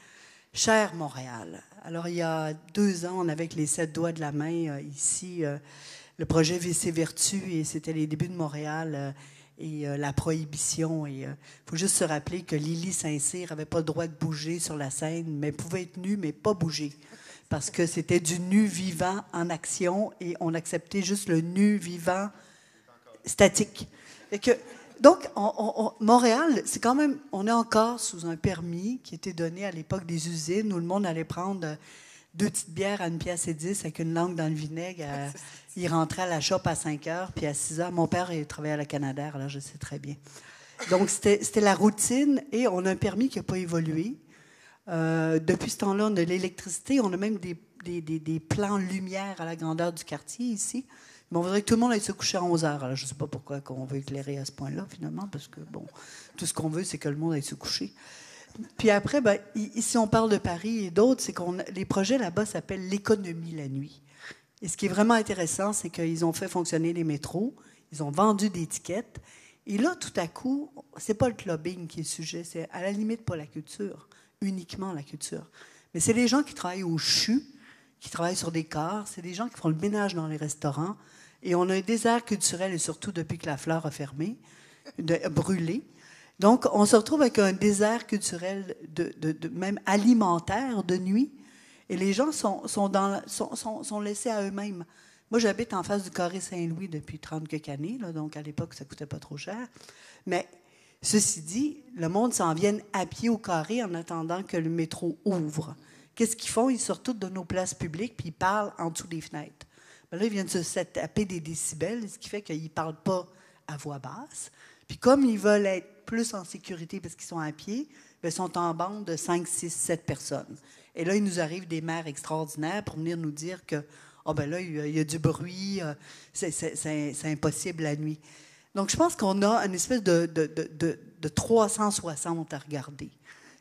cher Montréal. Alors, il y a 2 ans, on avait avec les 7 doigts de la main ici le projet VC Vertu, et c'était les débuts de Montréal et la prohibition. Et il faut juste se rappeler que Lily Saint-Cyr n'avait pas le droit de bouger sur la scène, mais pouvait être nue, mais pas bouger. Parce que c'était du nu vivant en action, et on acceptait juste le nu vivant statique. Et que, donc, Montréal, c'est quand même, on est encore sous un permis qui était donné à l'époque des usines, où le monde allait prendre 2 petites bières à 1,10 $ avec une langue dans le vinaigre. Il rentrait à la shop à 5 heures, puis à 6 heures, mon père il travaillait à la Canadair, alors je sais très bien. Donc, c'était la routine, et on a un permis qui n'a pas évolué. Depuis ce temps-là, on a l'électricité, on a même des plans lumière à la grandeur du quartier ici. Mais on voudrait que tout le monde aille se coucher à 11 heures. Alors, je ne sais pas pourquoi on veut éclairer à ce point-là, finalement, parce que, bon, tout ce qu'on veut, c'est que le monde aille se coucher. Puis après, ben, ici, on parle de Paris et d'autres, c'est qu'on les projets là-bas s'appellent l'économie la nuit. Et ce qui est vraiment intéressant, c'est qu'ils ont fait fonctionner les métros, ils ont vendu des tickets, et là, tout à coup, c'est pas le clubbing qui est le sujet, c'est à la limite pas la culture, uniquement la culture. Mais c'est les gens qui travaillent au CHU, qui travaillent sur des cars, c'est des gens qui font le ménage dans les restaurants. Et on a un désert culturel, et surtout depuis que la Fleur a fermé, brûlé. Donc, on se retrouve avec un désert culturel, même alimentaire, de nuit. Et les gens sont laissés à eux-mêmes. Moi, j'habite en face du Carré Saint-Louis depuis 30 quelques années, là, donc à l'époque, ça ne coûtait pas trop cher. Mais ceci dit, le monde s'en vient à pied au Carré en attendant que le métro ouvre. Qu'est-ce qu'ils font? Ils sortent tous de nos places publiques puis ils parlent en dessous des fenêtres. Ben là, ils viennent se taper des décibels, ce qui fait qu'ils ne parlent pas à voix basse. Puis comme ils veulent être plus en sécurité parce qu'ils sont à pied, bien, ils sont en bande de 5, 6, 7 personnes. Et là, il nous arrive des maires extraordinaires pour venir nous dire que oh ben là, il y a du bruit, c'est impossible la nuit. Donc, je pense qu'on a une espèce de 360 à regarder.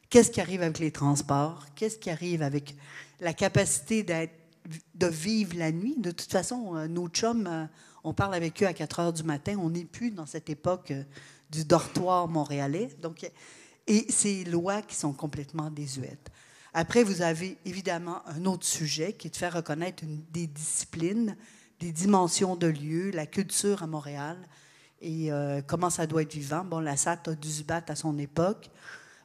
Qu'est-ce qui arrive avec les transports? Qu'est-ce qui arrive avec la capacité de vivre la nuit? De toute façon, nos chums, on parle avec eux à 4 heures du matin. On n'est plus dans cette époque du dortoir montréalais. Donc, et ces lois qui sont complètement désuètes. Après, vous avez évidemment un autre sujet qui est de faire reconnaître des disciplines, des dimensions de lieu, la culture à Montréal et comment ça doit être vivant. Bon, la SAT a dû se battre à son époque.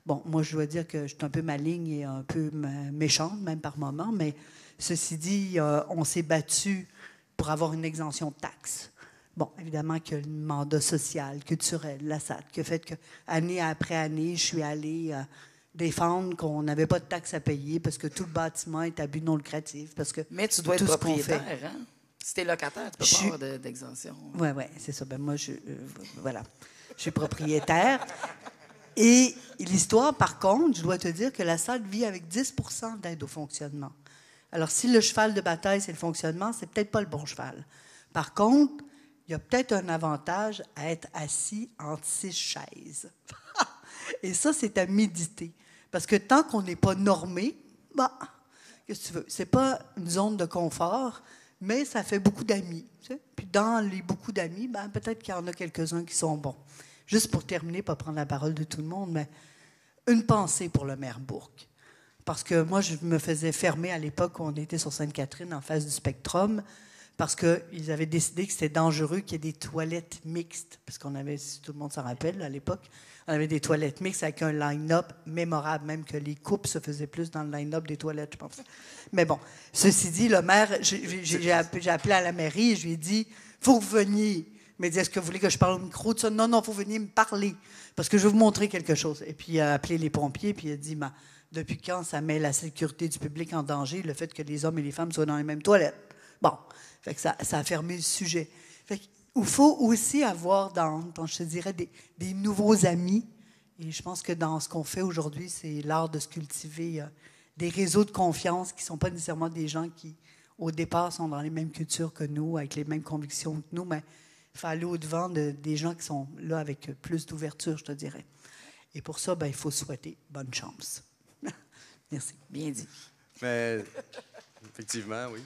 Bon, moi, je dois dire que je suis un peu maligne et un peu méchante, même par moments, mais ceci dit, on s'est battu pour avoir une exemption de taxes. Bon, évidemment qu'il y a le mandat social, culturel, la SAT, qui a fait que, année après année, je suis allée défendre qu'on n'avait pas de taxes à payer parce que tout le bâtiment est à but non lucratif. Parce que mais tu dois être propriétaire, hein? Si tu es locataire, tu peux pas avoir d'exemption. Oui, c'est ça. Ben moi, voilà. Je suis propriétaire. Et l'histoire, par contre, je dois te dire que la SAT vit avec 10 % d'aide au fonctionnement. Alors, si le cheval de bataille, c'est le fonctionnement, c'est peut-être pas le bon cheval. Par contre, il y a peut-être un avantage à être assis entre 6 chaises. Et ça, c'est à méditer. Parce que tant qu'on n'est pas normé, bah, qu'est-ce que tu veux? C'est pas une zone de confort, mais ça fait beaucoup d'amis. Tu sais? Puis dans les beaucoup d'amis, ben, peut-être qu'il y en a quelques-uns qui sont bons. Juste pour terminer, pas prendre la parole de tout le monde, mais une pensée pour le maire Bourque. Parce que moi, je me faisais fermer à l'époque où on était sur Sainte-Catherine, en face du Spectrum, parce qu'ils avaient décidé que c'était dangereux qu'il y ait des toilettes mixtes. Parce qu'on avait, si tout le monde s'en rappelle, à l'époque, on avait des toilettes mixtes avec un line-up mémorable, même que les coupes se faisaient plus dans le line-up des toilettes, je pense. Mais bon, ceci dit, le maire, j'ai appelé à la mairie et je lui ai dit, « Faut que vous veniez. » Il m'a dit, « Est-ce que vous voulez que je parle au micro? » « Non, il faut venir me parler, parce que je vais vous montrer quelque chose. » Et puis, il a appelé les pompiers, puis il a dit, « Depuis quand ça met la sécurité du public en danger, le fait que les hommes et les femmes soient dans les mêmes toilettes? » Bon, fait que ça a fermé le sujet. Fait qu'il faut aussi avoir, je te dirais, des nouveaux amis. Et je pense que dans ce qu'on fait aujourd'hui, c'est l'art de se cultiver des réseaux de confiance qui ne sont pas nécessairement des gens qui, au départ, sont dans les mêmes cultures que nous, avec les mêmes convictions que nous, mais il faut aller au-devant des gens qui sont là avec plus d'ouverture, je te dirais. Et pour ça, il faut souhaiter bonne chance. Merci. Bien dit. Mais, effectivement, oui.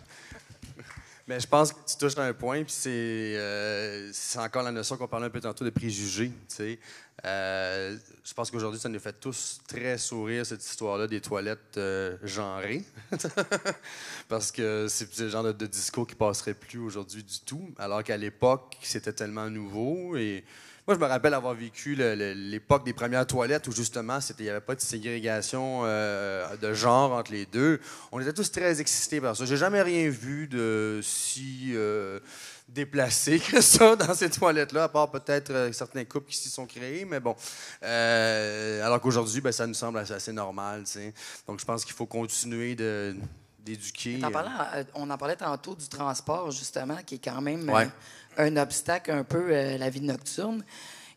Mais je pense que tu touches à un point, puis c'est encore la notion qu'on parlait un peu tantôt de préjugés. Tu sais. Je pense qu'aujourd'hui, ça nous fait tous très sourire, cette histoire-là des toilettes genrées. Parce que c'est le genre de discours qui passerait plus aujourd'hui du tout, alors qu'à l'époque, c'était tellement nouveau. Et moi, je me rappelle avoir vécu l'époque des premières toilettes où, justement, il n'y avait pas de ségrégation de genre entre les deux. On était tous très excités par ça. J'ai jamais rien vu de si déplacé que ça dans ces toilettes-là, à part peut-être certains couples qui s'y sont créés, mais bon. Alors qu'aujourd'hui, ça nous semble assez normal. T'sais. Donc, je pense qu'il faut continuer d'éduquer. On en parlait tantôt du transport, justement, qui est quand même ouais. Un obstacle un peu la vie nocturne.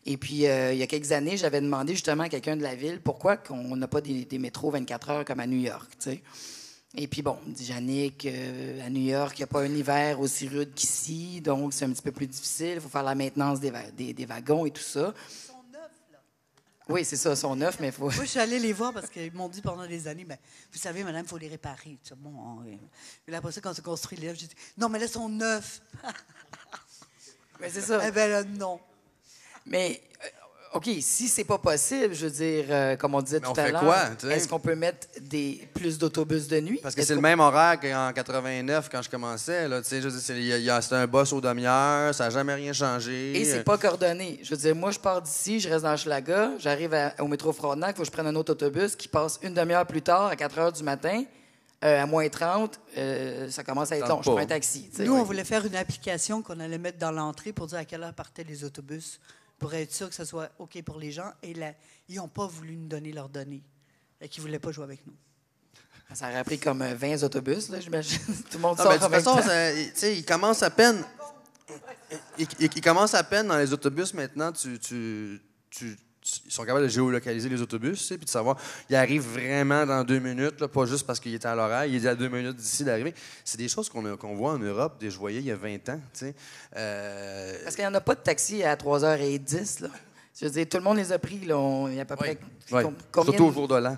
Et puis, il y a quelques années, j'avais demandé justement à quelqu'un de la ville pourquoi on n'a pas des métros 24 heures comme à New York, tu sais. Et puis bon, dit Jannick, à New York, il n'y a pas un hiver aussi rude qu'ici, donc c'est un petit peu plus difficile. Il faut faire la maintenance des wagons et tout ça. Oui, c'est ça, ils sont neufs, mais il faut... Moi, je suis allée les voir parce qu'ils m'ont dit pendant des années, ben, vous savez, madame, il faut les réparer. Bon, mais là, après ça, quand c'est construit, j'ai dit, non, mais là, ils sont neufs. Mais c'est ça. Eh bien, là, non. Mais, OK, si c'est pas possible, je veux dire, comme on disait Mais tout on à fait l'heure, quoi, tu sais? est-ce qu'on peut mettre plus d'autobus de nuit? Parce que Est-ce c'est le qu'on- même horaire qu'en 89 quand je commençais. Là, tu sais, je veux dire, c'est un boss aux demi-heures, ça n'a jamais rien changé. Et c'est pas coordonné. Je veux dire, moi, je pars d'ici, je reste dans Hochelaga, j'arrive au métro Frontenac, il faut que je prenne un autre autobus qui passe une demi-heure plus tard, à 4 heures du matin, à moins 30, ça commence à être Tente long. Je pas. prends un taxi. tu sais. Nous, on voulait faire une application qu'on allait mettre dans l'entrée pour dire à quelle heure partaient les autobus, pour être sûr que ce soit OK pour les gens. Et là, ils n'ont pas voulu nous donner leurs données. Et qu'ils ne voulaient pas jouer avec nous. Ça aurait pris comme 20 autobus, là, j'imagine. Tout le monde Non, sort mais de en toute même façon, temps. tu sais, ils commencent à peine. Ils commencent à peine dans les autobus maintenant. Ils sont capables de géolocaliser les autobus, tu sais, puis de savoir, il arrive vraiment dans 2 minutes, là, pas juste parce qu'il était à l'horaire, il est à 2 minutes d'ici d'arriver. C'est des choses qu'on voit en Europe, je voyais il y a 20 ans, tu sais. Parce qu'il n'y en a pas de taxi à 3h10, là. Je veux dire, tout le monde les a pris, là. Il y a à peu près... Ouais. Combien Surtout au jour de l'an.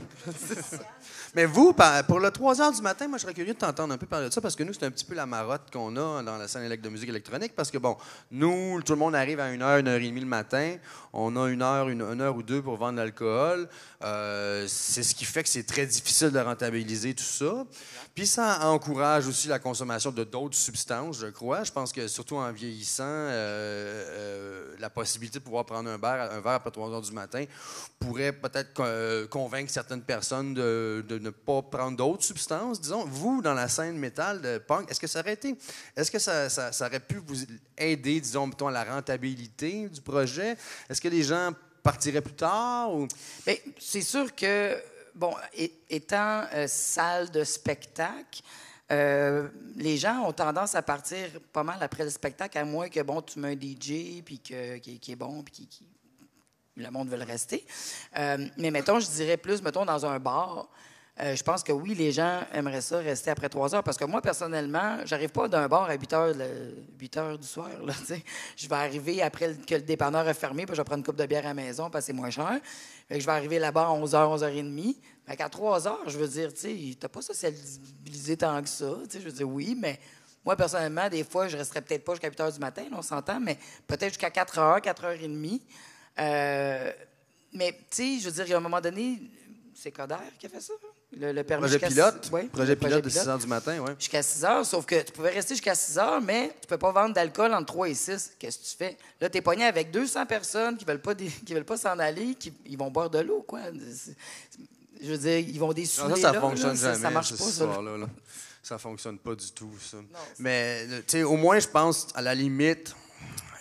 Mais vous, pour le 3 h du matin, moi, je serais curieux de t'entendre un peu parler de ça parce que nous, c'est un petit peu la marotte qu'on a dans la scène de musique électronique parce que, bon, nous, tout le monde arrive à 1h, 1h30 le matin. On a une heure ou deux pour vendre l'alcool. C'est ce qui fait que c'est très difficile de rentabiliser tout ça. Puis ça encourage aussi la consommation de d'autres substances, je crois. Je pense que, surtout en vieillissant, la possibilité de pouvoir prendre un verre après 3 h du matin pourrait peut-être convaincre certaines personnes de ne pas prendre d'autres substances. Disons, vous, dans la scène métal de punk, est-ce que ça aurait pu vous aider, disons, mettons, à la rentabilité du projet? Est-ce que les gens partiraient plus tard? Ou... Bien, c'est sûr que, bon, étant salle de spectacle, les gens ont tendance à partir pas mal après le spectacle, à moins que, bon, tu mets un DJ puis qui est bon puis qui le monde veut le rester. Mais mettons, je dirais plus, mettons, dans un bar, je pense que oui, les gens aimeraient ça rester après 3 heures. Parce que moi, personnellement, j'arrive pas d'un bar à 8 heures du soir. Là, je vais arriver après que le dépanneur est fermé, puis je vais prendre une coupe de bière à la maison parce que c'est moins cher. Fait que je vais arriver là-bas à 11 h, 11 h 30. Fait qu'à 3 heures, je veux dire, tu n'as pas socialisé tant que ça. Je veux dire, oui, mais moi, personnellement, des fois, je resterais peut-être pas jusqu'à 8 h du matin, là, on s'entend, mais peut-être jusqu'à 4 h, 4 h 30. Mais, tu sais, je veux dire, à un moment donné, c'est Coder qui a fait ça. Le permis Projet pilote. Oui, Projet pilote de 6 h du matin, oui. Jusqu'à 6 h, sauf que tu pouvais rester jusqu'à 6 h, mais tu peux pas vendre d'alcool entre 3 et 6. Qu'est-ce que tu fais? Là, tu es pogné avec 200 personnes qui veulent pas s'en aller, ils vont boire de l'eau, quoi. Je veux dire, ils vont dessouler. Non, ça là, fonctionne là, jamais, ça marche cette pas, ça. histoire-là. Là. Ça fonctionne pas du tout, ça. Mais, tu sais, au moins, je pense, à la limite,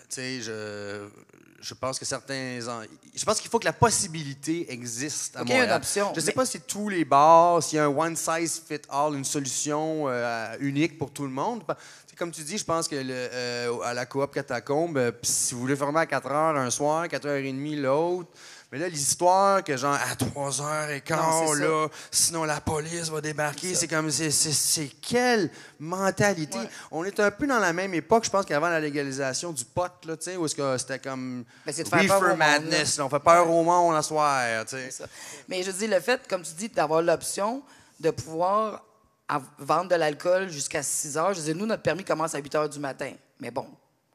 tu sais, je pense que je pense qu'il faut que la possibilité existe à OK, il y a Montréal. une option, Je ne sais mais- pas si tous les bars, s'il y a un one size fit all, une solution unique pour tout le monde. C'est comme tu dis, je pense que à la coop Catacombe, si vous voulez fermer à 4 h un soir, 4 h 30 l'autre. Mais là, l'histoire que genre à 3 h 15, Non, c'est ça. là, sinon la police va débarquer, c'est comme c'est quelle mentalité. Ouais. On est un peu dans la même époque, je pense, qu'avant la légalisation du pot, là, tu sais, où est-ce que c'était comme Ben, c'est de faire peur au reefer monde, madness, là. là. On fait peur au monde la soirée, tu sais. C'est ça. Mais je dis, le fait, comme tu dis, d'avoir l'option de pouvoir vendre de l'alcool jusqu'à 6 h, je dis, nous, notre permis commence à 8 h du matin. Mais bon,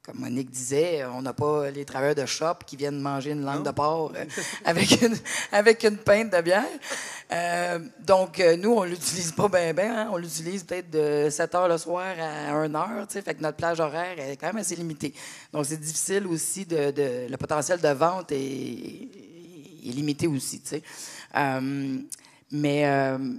comme Monique disait, on n'a pas les travailleurs de shop qui viennent manger une langue de porc avec une pinte de bière. Donc, nous, on l'utilise pas bien, hein? On l'utilise peut-être de 7 h le soir à 1 h, tu sais, fait que notre plage horaire est quand même assez limitée. Donc, c'est difficile aussi, le potentiel de vente est limité aussi, tu sais. Mais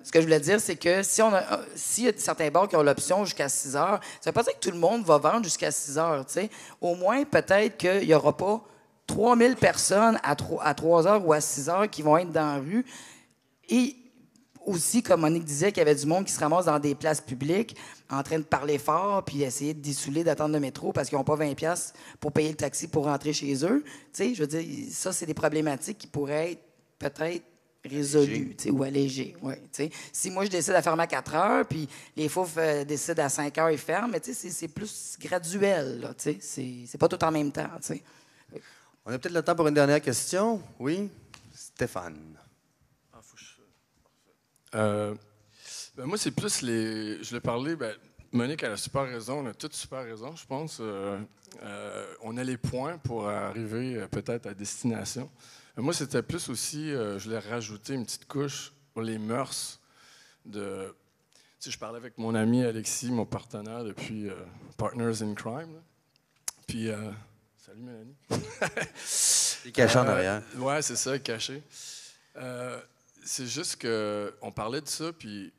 ce que je voulais dire, c'est que s'il y a certains bars qui ont l'option jusqu'à 6 heures, ça veut pas dire que tout le monde va vendre jusqu'à 6 heures. T'sais. Au moins, peut-être qu'il n'y aura pas 3000 personnes à 3 heures ou à 6 heures qui vont être dans la rue. Et aussi, comme Monique disait, qu'il y avait du monde qui se ramasse dans des places publiques en train de parler fort puis essayer de dessouler, d'attendre le métro parce qu'ils n'ont pas 20$ pour payer le taxi pour rentrer chez eux. T'sais, je veux dire, ça, c'est des problématiques qui pourraient être peut-être résolu, tu sais, ou allégé. Ouais, tu sais. Si moi, je décide de fermer à 4 heures, puis les fous décident à 5 heures, ils ferment, mais tu sais, c'est plus graduel, là, tu sais. C'est pas tout en même temps, tu sais. On a peut-être le temps pour une dernière question. Oui? Stéphane. Moi, c'est plus les... Je l'ai parlé, Monique, elle a super raison, on a toutes super raison, je pense. On a les points pour arriver peut-être à destination. Moi, c'était plus aussi, je voulais rajouter une petite couche pour les mœurs de... Tu sais, je parlais avec mon ami Alexis, mon partenaire depuis Partners in Crime. Là. Puis, salut Mélanie. Il est caché en arrière. Ouais, c'est ça, caché. C'est juste qu'on parlait de ça, puis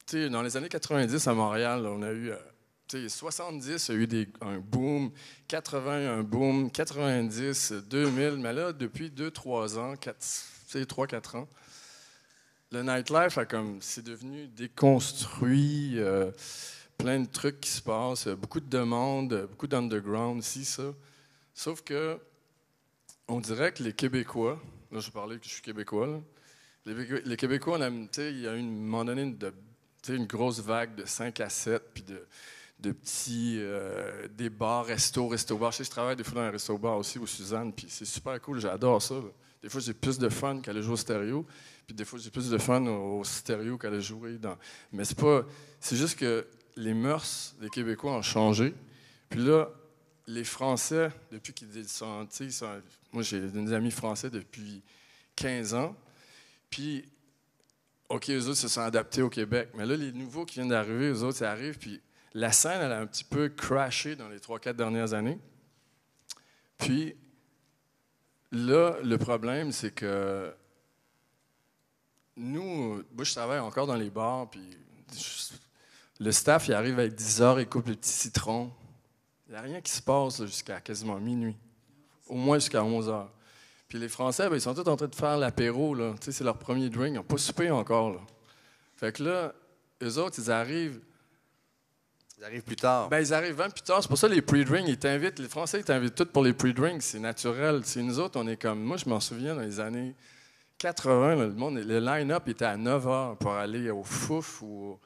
tu sais, dans les années 90 à Montréal, là, on a eu... 70, il y a eu un boom, 80, un boom, 90, 2000, mais là, depuis 2-3 ans, 3-4 ans, le nightlife c'est devenu déconstruit, plein de trucs qui se passent, beaucoup de demandes, beaucoup d'underground, ci, ça. Sauf que, on dirait que les Québécois, là, je parlais que je suis Québécois, là, les Québécois, il y a eu, à un moment donné, une grosse vague de 5 à 7, puis de petits des bars, resto-bars. Je travaille des fois dans un resto-bar aussi au Suzanne, puis c'est super cool, j'adore ça. Là. Des fois, j'ai plus de fun qu'aller jouer au stéréo, puis des fois, j'ai plus de fun au stéréo qu'aller jouer dans... Mais c'est juste que les mœurs des Québécois ont changé. Puis là, les Français, depuis qu'ils sont... Moi, j'ai des amis français depuis 15 ans, puis... OK, eux autres se sont adaptés au Québec. Mais là, les nouveaux qui viennent d'arriver, eux autres, ça arrive, puis la scène, elle a un petit peu crashé dans les 3-4 dernières années. Puis, là, le problème, c'est que nous, moi, je travaille encore dans les bars, puis le staff, il arrive avec 10 heures, il coupe le petit citron. Il n'y a rien qui se passe là, jusqu'à quasiment minuit. Au moins jusqu'à 11 heures. Puis les Français, ils sont tous en train de faire l'apéro, là. Tu sais, c'est leur premier drink. Ils n'ont pas soupé encore, là. Fait que là, eux autres, ils arrivent... Ils arrivent plus tard. Ils arrivent 20 plus tard. C'est pour ça les pre-drinks, ils t'invitent. Les Français, ils t'invitent tous pour les pre-drinks. C'est naturel. C'est nous autres, on est comme... Moi, je m'en souviens, dans les années 80, là, le line-up était à 9 heures pour aller au Fouf ou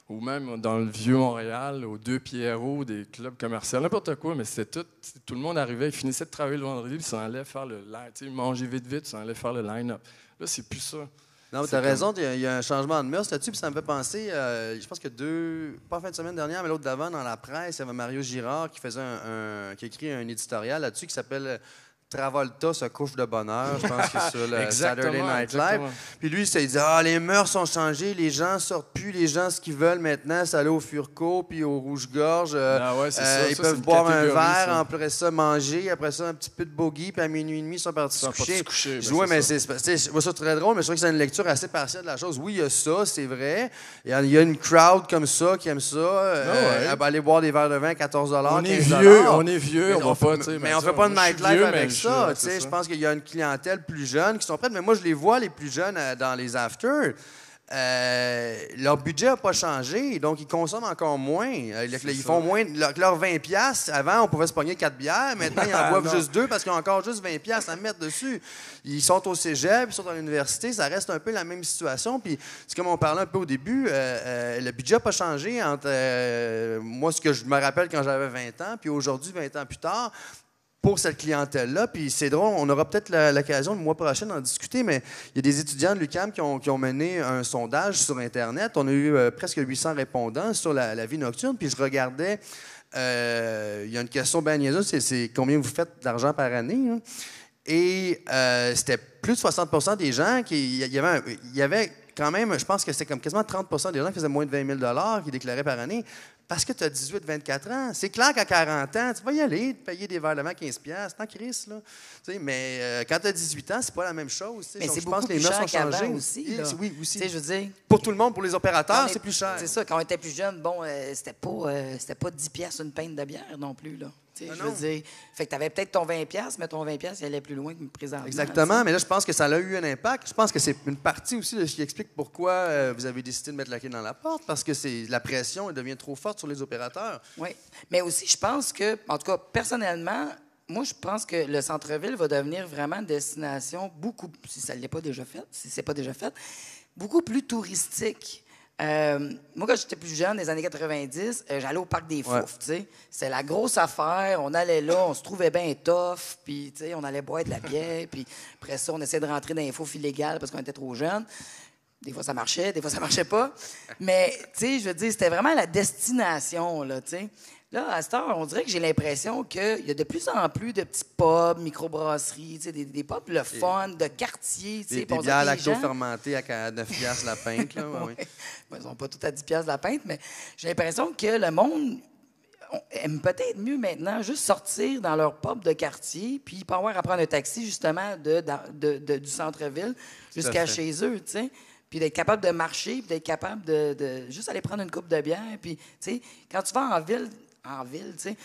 même dans le Vieux-Montréal, aux Deux Pierrots, des clubs commerciaux, n'importe quoi, mais c'était tout le monde arrivait, il finissait de travailler le vendredi, puis il s'en allait faire le line, tu sais, manger vite, il s'en allait faire le line-up. Là, c'est plus ça. Non, tu as raison, il y a un changement de mœurs là-dessus, puis ça me fait penser, je pense que pas fin de semaine dernière, mais l'autre d'avant, dans la presse, il y avait Mario Girard qui faisait qui a écrit un éditorial là-dessus qui s'appelle Travolta se couche de bonne heure, je pense que c'est sur le Saturday Night Live. Puis lui, il dit les mœurs ont changé, les gens sortent plus, les gens, ce qu'ils veulent maintenant, c'est aller au Furco puis au Rouge-Gorge. Ils peuvent boire un verre, après ça, manger, après ça, un petit peu de bogey, puis à minuit et demi, ils sont partis se coucher. Je vois ça très drôle, mais je trouve que c'est une lecture assez partielle de la chose. Oui, il y a ça, c'est vrai. Il y a une crowd comme ça qui aime ça, aller boire des verres de vin à 14 $, on est vieux, on va pas, tu sais. Mais on fait pas de nightlife avec ça. Je pense qu'il y a une clientèle plus jeune qui sont prêtes, mais moi, je les vois, les plus jeunes, dans les afters. Leur budget n'a pas changé, donc ils consomment encore moins. Ils font moins. Leurs 20$, avant, on pouvait se pogner 4 bières. Maintenant, ils en boivent juste 2 parce qu'ils ont encore juste 20$ à mettre dessus. Ils sont au cégep, ils sont à l'université. Ça reste un peu la même situation. Puis, c'est comme on parlait un peu au début, le budget n'a pas changé entre moi, ce que je me rappelle quand j'avais 20 ans, puis aujourd'hui, 20 ans plus tard. Pour cette clientèle-là. Puis c'est drôle, on aura peut-être l'occasion le mois prochain d'en discuter, mais il y a des étudiants de l'UQAM qui ont mené un sondage sur Internet. On a eu presque 800 répondants sur la vie nocturne. Puis je regardais, il y a une question bien niaiseuse, c'est combien vous faites d'argent par année? Hein? Et c'était plus de 60% des gens il y avait quand même, je pense que c'était comme quasiment 30% des gens qui faisaient moins de 20 000 qui déclaraient par année. Parce que tu as 18-24 ans. C'est clair qu'à 40 ans, tu vas y aller, te payer des verres de vin à 15$, tant Chris, là. Mais quand tu as 18 ans, c'est pas la même chose. Mais donc, c'est je pense beaucoup que les plus mœurs cher ont changé. aussi. Là. Oui, aussi. Je veux dire, pour tout le monde, pour les opérateurs, c'est plus cher. C'est ça, quand on était plus jeune, bon, c'était pas 10$ une pinte de bière non plus, là. Je veux dire, fait que tu avais peut-être ton 20$, mais ton 20$, il allait plus loin que présentement. Exactement, t'sais. Mais là, je pense que ça a eu un impact. Je pense que c'est une partie aussi de ce qui explique pourquoi vous avez décidé de mettre la clé dans la porte, parce que la pression elle devient trop forte sur les opérateurs. Oui, mais aussi, je pense que, en tout cas, personnellement, moi, je pense que le centre-ville va devenir vraiment une destination si ça ne l'est pas déjà fait, si c'est pas déjà fait, beaucoup plus touristique. Moi, quand j'étais plus jeune, des années 90, j'allais au Parc des Foufs, tu sais. C'était la grosse affaire. On allait là, on se trouvait bien tough, puis, tu sais, on allait boire de la bière, puis après ça, on essayait de rentrer dans les fouf illégales parce qu'on était trop jeunes. Des fois, ça marchait, des fois, ça marchait pas. Mais, tu sais, je veux dire, c'était vraiment la destination, là, tu sais. Là, à cette heure, on dirait que j'ai l'impression qu'il y a de plus en plus de petits pubs, microbrasseries, tu sais, des pubs le fun, de quartier, tu sais. Des bières lacto-fermentées à 9 $, la pinte, là. Oui. Ils sont pas tous à 10 $ la pinte, mais j'ai l'impression que le monde aime peut-être mieux maintenant juste sortir dans leur pub de quartier, puis pas avoir à prendre un taxi, justement, du centre-ville jusqu'à chez eux, tu sais. Puis d'être capable de marcher, puis d'être capable de juste aller prendre une coupe de bière. Puis, tu sais, quand tu vas en ville, tu sais,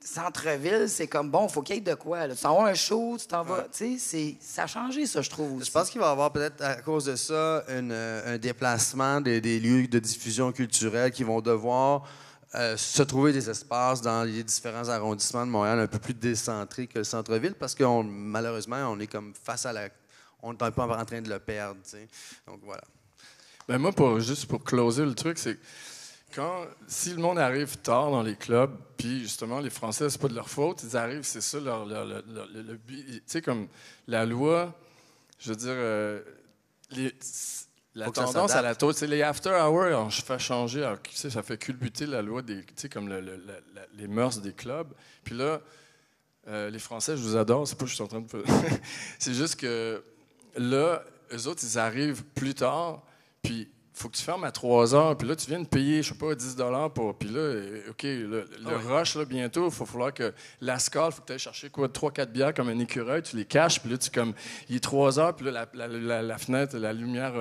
centre-ville, c'est comme, bon, il faut qu'il y ait de quoi. Là. Tu t'en vas un show, tu t'en vas, tu sais, ça a changé, ça, je trouve aussi. Je pense qu'il va y avoir peut-être, à cause de ça, un déplacement des lieux de diffusion culturelle qui vont devoir se trouver des espaces dans les différents arrondissements de Montréal un peu plus décentrés que le centre-ville, parce que malheureusement, on est comme face à on est un peu en train de le perdre, tu sais. Donc, voilà. Ben moi, juste pour closer le truc, c'est si le monde arrive tard dans les clubs, puis justement, les Français, c'est pas de leur faute, ils arrivent, c'est ça, le but. Tu sais, comme la loi, je veux dire, la tendance à la taux, c'est les after hours, je fais changer, alors, tu sais, ça fait culbuter la loi des, tu sais, comme les mœurs des clubs. Puis là, les Français, je vous adore, c'est pas que je suis en train de... c'est juste que là, eux autres, ils arrivent plus tard, puis il faut que tu fermes à 3 heures, puis là, tu viens de payer, je sais pas, 10 $ pour... Puis là, OK, le rush, là, bientôt, il va falloir que la scale, il faut que tu ailles chercher, 3-4 bières comme un écureuil, tu les caches, puis là, il est 3 heures, puis là, la fenêtre, la lumière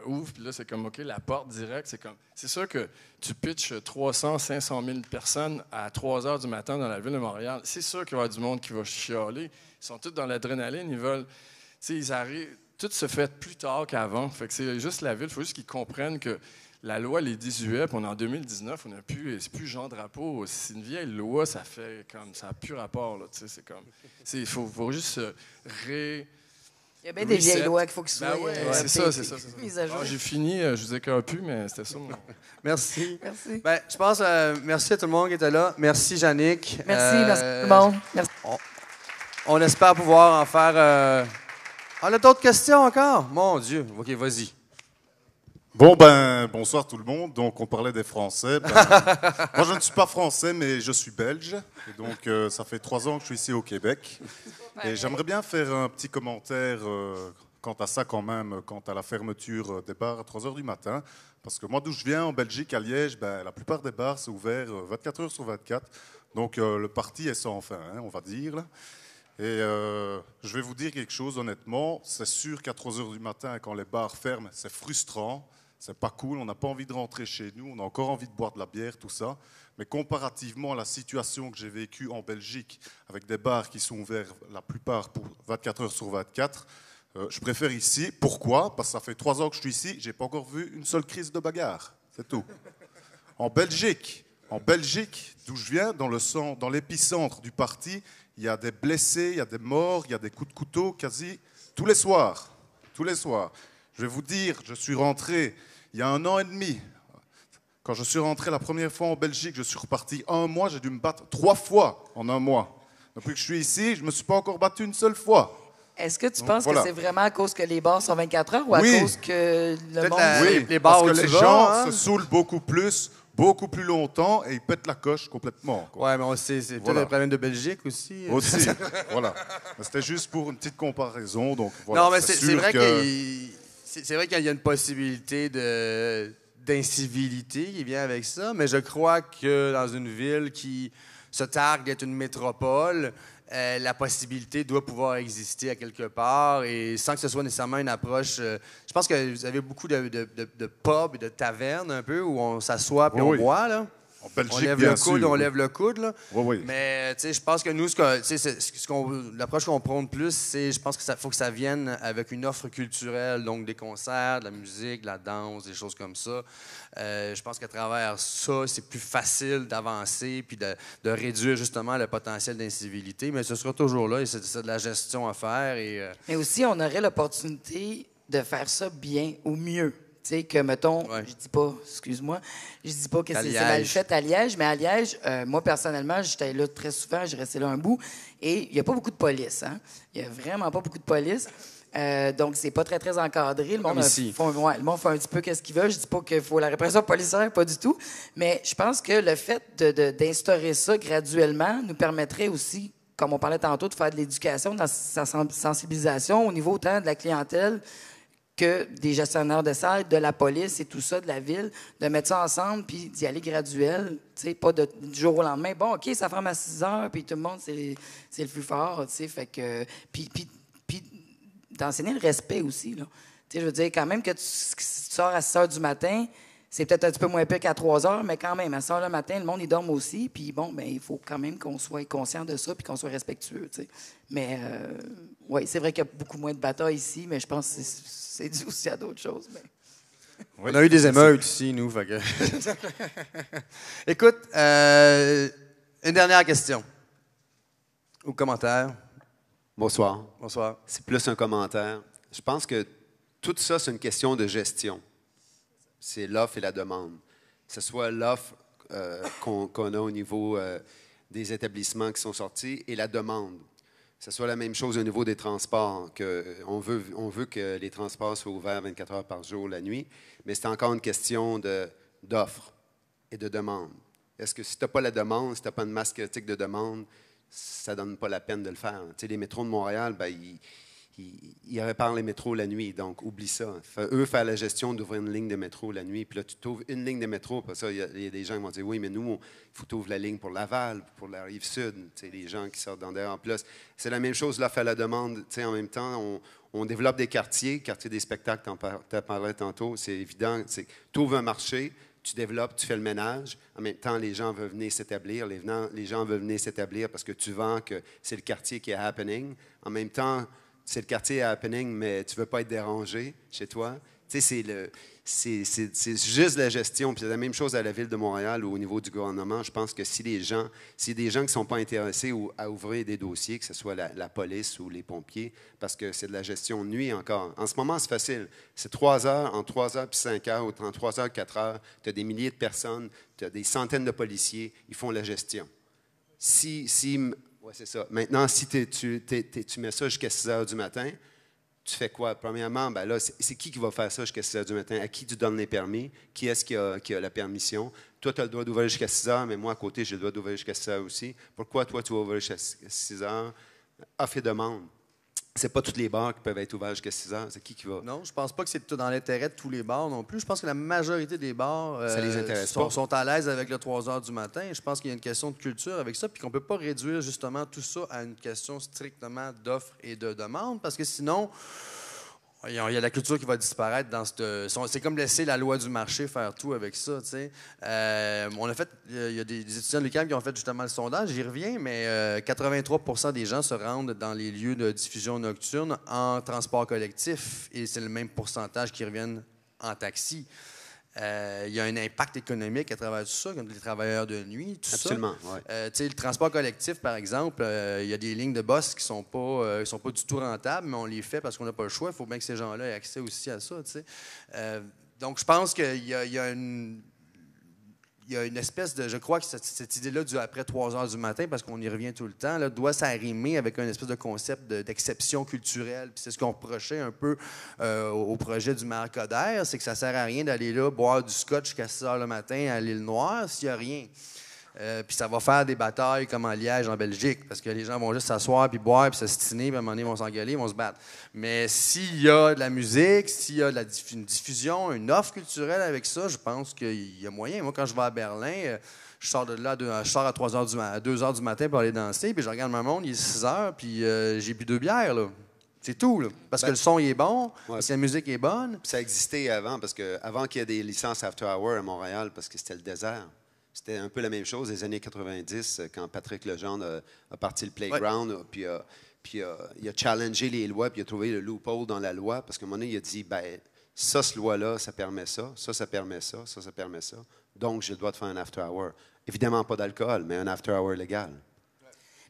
ouvre, puis là, c'est comme, OK, la porte directe, c'est sûr que tu pitches 300, 500 000 personnes à 3 heures du matin dans la ville de Montréal. C'est sûr qu'il va y avoir du monde qui va chialer. Ils sont tous dans l'adrénaline, ils veulent... Tu sais, ils arrivent... Tout se fait plus tard qu'avant. Fait que c'est juste la ville. Il faut juste qu'ils comprennent que la loi les 18, puis on est en 2019, c'est plus Jean Drapeau. C'est une vieille loi, ça fait comme ça n'a plus rapport. Là, c'est comme, il faut juste Il y a bien des vieilles lois qu'il faut que ce soit. C'est ça. J'ai fini, je vous écœure plus, mais c'était ça. Merci. Merci. Ben, je pense, merci à tout le monde qui était là. Merci, Jannick. Merci tout le monde. Merci. On espère pouvoir en faire... On a d'autres questions encore? Mon Dieu. OK, vas-y. Bon, bonsoir tout le monde. Donc, on parlait des Français. Moi, je ne suis pas français, mais je suis belge. Et donc, ça fait 3 ans que je suis ici au Québec. Et j'aimerais bien faire un petit commentaire quant à ça quand même, quant à la fermeture des bars à 3 heures du matin. Parce que moi, d'où je viens, en Belgique, à Liège, la plupart des bars sont ouverts 24 heures sur 24. Donc, le parti est sans fin, on va dire, là. Et je vais vous dire quelque chose, honnêtement, c'est sûr qu'à 3 heures du matin, quand les bars ferment, c'est frustrant, c'est pas cool, on n'a pas envie de rentrer chez nous, on a encore envie de boire de la bière, tout ça. Mais comparativement à la situation que j'ai vécue en Belgique, avec des bars qui sont ouverts la plupart pour 24 heures sur 24, je préfère ici. Pourquoi? Parce que ça fait 3 ans que je suis ici, j'ai pas encore vu une seule crise de bagarre, c'est tout. En Belgique, d'où je viens, dans l'épicentre du parti, il y a des blessés, il y a des morts, il y a des coups de couteau quasi tous les soirs. Tous les soirs. Je vais vous dire, je suis rentré il y a 1 an et demi. Quand je suis rentré la première fois en Belgique, je suis reparti 1 mois, j'ai dû me battre 3 fois en 1 mois. Depuis que je suis ici, je ne me suis pas encore battu une seule fois. Est-ce que tu penses que c'est vraiment à cause que les bars sont 24 heures ou à cause que le monde... Oui, les bars parce où que les gens se saoulent beaucoup plus longtemps et ils pètent la coche complètement. Quoi. Ouais, mais c'est peut-être un problème de Belgique aussi. Aussi, voilà. C'était juste pour une petite comparaison. Donc, voilà, non, mais c'est vrai qu'il y a une possibilité d'incivilité qui vient avec ça, mais je crois que dans une ville qui se targue d'être une métropole, la possibilité doit pouvoir exister à quelque part et sans que ce soit nécessairement une approche... je pense que vous avez beaucoup de pubs et de tavernes un peu où on s'assoit et on boit, là. En Belgique, on lève bien le coude, sûr, on oui. lève le coude. Là. Oui, oui. Mais je pense que nous, l'approche qu'on prône plus, c'est je pense que faut que ça vienne avec une offre culturelle, donc des concerts, de la musique, de la danse, des choses comme ça. Je pense qu'à travers ça, c'est plus facile d'avancer puis de réduire justement le potentiel d'incivilité. Mais ce sera toujours là et c'est de la gestion à faire. Mais aussi, on aurait l'opportunité de faire ça bien ou mieux. Tu sais, que, mettons, Ouais. je dis pas, excuse-moi, je dis pas que À c'est mal Liège. fait à Liège, mais à Liège, moi, personnellement, j'étais là très souvent, j'ai resté là un bout, et il n'y a pas beaucoup de police, hein. Il n'y a vraiment pas beaucoup de police. Donc, c'est pas très, très encadré. Le monde, Comme ici. le monde fait un petit peu qu'est-ce qu'il veut. Je dis pas qu'il faut la répression policière, pas du tout. Mais je pense que le fait d'instaurer ça graduellement nous permettrait aussi, comme on parlait tantôt, de faire de l'éducation, de la sensibilisation au niveau autant de la clientèle que des gestionnaires de salles, de la police et tout ça, de la ville, de mettre ça ensemble puis d'y aller graduel, tu sais, pas du jour au lendemain. Bon, OK, ça ferme à 6 heures, puis tout le monde, c'est le plus fort, tu sais, fait que... Puis d'enseigner le respect aussi, là. Tu sais, je veux dire, quand même que tu sors à 6 heures du matin, c'est peut-être un petit peu moins pire qu'à 3 heures, mais quand même, à 6 heures le matin, le monde, il dorme aussi, puis bon, ben il faut quand même qu'on soit conscient de ça puis qu'on soit respectueux, tu sais. Mais, oui, c'est vrai qu'il y a beaucoup moins de batailles ici, mais je pense que c'est dû aussi à d'autres choses. Mais... On a eu des émeutes ici, nous. Fait que... Écoute, une dernière question. Ou commentaire. Bonsoir. Bonsoir. C'est plus un commentaire. Je pense que tout ça, c'est une question de gestion. C'est l'offre et la demande. Que ce soit l'offre qu'on a au niveau des établissements qui sont sortis et la demande. Que ce soit la même chose au niveau des transports. On veut que les transports soient ouverts 24 heures par jour la nuit, mais c'est encore une question d'offre et de demande. Est-ce que si tu n'as pas la demande, si tu n'as pas une masse critique de demande, ça ne donne pas la peine de le faire. Tu sais, les métros de Montréal, ben, ils réparent les métros la nuit, donc oublie ça. Eux faire la gestion d'ouvrir une ligne de métro la nuit, puis là, tu t'ouvres une ligne de métro, puis ça, il y a des gens qui vont dire, oui, mais nous, il faut que tu ouvres la ligne pour Laval, pour la Rive-Sud, tu sais, les gens qui sortent dans derrière. En plus, c'est la même chose, là, faire la demande, tu sais, en même temps, on développe des quartiers des spectacles, tu en parlais tantôt, c'est évident, tu ouvres un marché, tu développes, tu fais le ménage. En même temps, les gens veulent venir s'établir. Les gens veulent venir s'établir parce que tu vends que c'est le quartier qui est happening. En même temps, c'est le quartier happening, mais tu ne veux pas être dérangé chez toi. Tu sais, c'est juste la gestion. Puis c'est la même chose à la Ville de Montréal ou au niveau du gouvernement. Je pense que si des gens qui ne sont pas intéressés à ouvrir des dossiers, que ce soit la police ou les pompiers, parce que c'est de la gestion de nuit encore. En ce moment, c'est facile. C'est 3 heures, en 3 heures puis 5 heures, ou en 3 heures, 4 heures, tu as des milliers de personnes, tu as des centaines de policiers, ils font la gestion. Ouais, c'est ça. Maintenant, si tu mets ça jusqu'à 6 heures du matin, tu fais quoi? Premièrement, ben là, c'est qui va faire ça jusqu'à 6 heures du matin? À qui tu donnes les permis? Qui est-ce qui a la permission? Toi, tu as le droit d'ouvrir jusqu'à 6 heures, mais moi, à côté, j'ai le droit d'ouvrir jusqu'à 6 heures aussi. Pourquoi toi, tu vas ouvrir jusqu'à 6 heures? Offre et demande. C'est pas tous les bars qui peuvent être ouverts jusqu'à 6 heures. C'est qui va? Non, je pense pas que c'est dans l'intérêt de tous les bars non plus. Je pense que la majorité des bars Ça les intéresse pas. sont à l'aise avec le 3 heures du matin. Je pense qu'il y a une question de culture avec ça, puis qu'on peut pas réduire justement tout ça à une question strictement d'offre et de demande, parce que sinon, il y a la culture qui va disparaître dans cette... C'est comme laisser la loi du marché faire tout avec ça, tu sais. On a fait... Il y a des étudiants de l'UQAM qui ont fait justement le sondage, j'y reviens, mais 83 des gens se rendent dans les lieux de diffusion nocturne en transport collectif, et c'est le même pourcentage qui reviennent en taxi. Il y a un impact économique à travers tout ça, comme les travailleurs de nuit, tout Absolument, ça. ouais. Le transport collectif, par exemple, il y a des lignes de bus qui sont pas du tout rentables, mais on les fait parce qu'on n'a pas le choix. Il faut bien que ces gens-là aient accès aussi à ça. Donc, je pense qu'il y a une espèce de... Je crois que cette idée-là du après 3 heures du matin, parce qu'on y revient tout le temps, là, doit s'arrimer avec un espèce de concept d'exception culturelle. Puis c'est ce qu'on reprochait un peu au projet du maire Coderre, c'est que ça ne sert à rien d'aller là boire du scotch jusqu'à 6 heures le matin à l'île Noire s'il n'y a rien. Puis ça va faire des batailles comme en Liège, en Belgique, parce que les gens vont juste s'asseoir, puis boire, puis s'ostiner, puis à un moment donné, ils vont s'engueuler, ils vont se battre. Mais s'il y a de la musique, s'il y a une diffusion, une offre culturelle avec ça, je pense qu'il y a moyen. Moi, quand je vais à Berlin, je sors de là, je sors à 2 heures du matin pour aller danser, puis je regarde mon monde, il est 6 heures, puis j'ai bu 2 bières, là. C'est tout, là. Parce que le son il est bon, parce que la musique est bonne. Ça existait avant, parce qu'avant qu'il y ait des licences after hour à Montréal, parce que c'était le désert. C'était un peu la même chose des années 90, quand Patrick Legendre a parti le Playground, puis il a challengé les lois, puis il a trouvé le loophole dans la loi, parce qu'à un moment donné, il a dit, ben ça, cette loi-là, ça permet ça, ça permet ça, ça permet ça. Donc, j'ai le droit de faire un after hour. Évidemment, pas d'alcool, mais un after hour légal.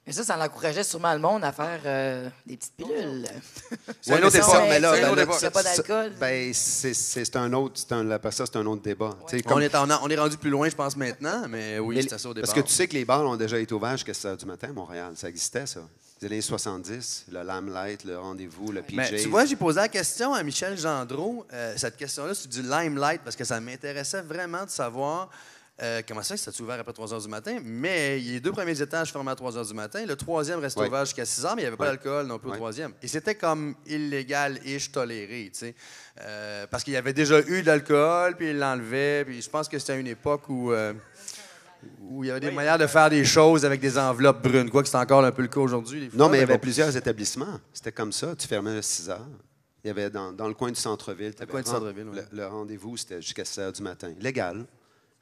Mais ça l'encourageait sûrement le monde à faire des petites pilules. C'est un autre débat, mais là, c'est pas d'alcool. Ben, c'est un autre, c'est un autre débat. Ouais. On est rendu plus loin, je pense, maintenant, mais oui, c'était ça au départ. Parce que tu sais que les bars ont déjà été ouverts jusqu'à 7 h du matin à Montréal. Ça existait, ça. Les années 70, le Limelight, le Rendez-vous, le PJ. Mais tu vois, j'ai posé la question à Michel Gendreau, cette question-là, c'est du Limelight, parce que ça m'intéressait vraiment de savoir comment ça, c'était ouvert après 3 h du matin, mais les 2 premiers étages fermaient à 3 h du matin, le 3e restait ouvert jusqu'à 6 h, mais il n'y avait pas d'alcool non plus au 3e. Et c'était comme illégal-ish toléré, tu sais. Parce qu'il y avait déjà eu de l'alcool, puis il l'enlevait, puis je pense que c'était une époque où il y avait des manières de faire des choses avec des enveloppes brunes, quoi que c'est encore un peu le cas aujourd'hui. Non, mais il y avait plusieurs établissements. C'était comme ça, tu fermais à 6 h. Il y avait dans le coin du centre-ville. Le Rendez-vous, c'était jusqu'à 6 h du matin. Légal.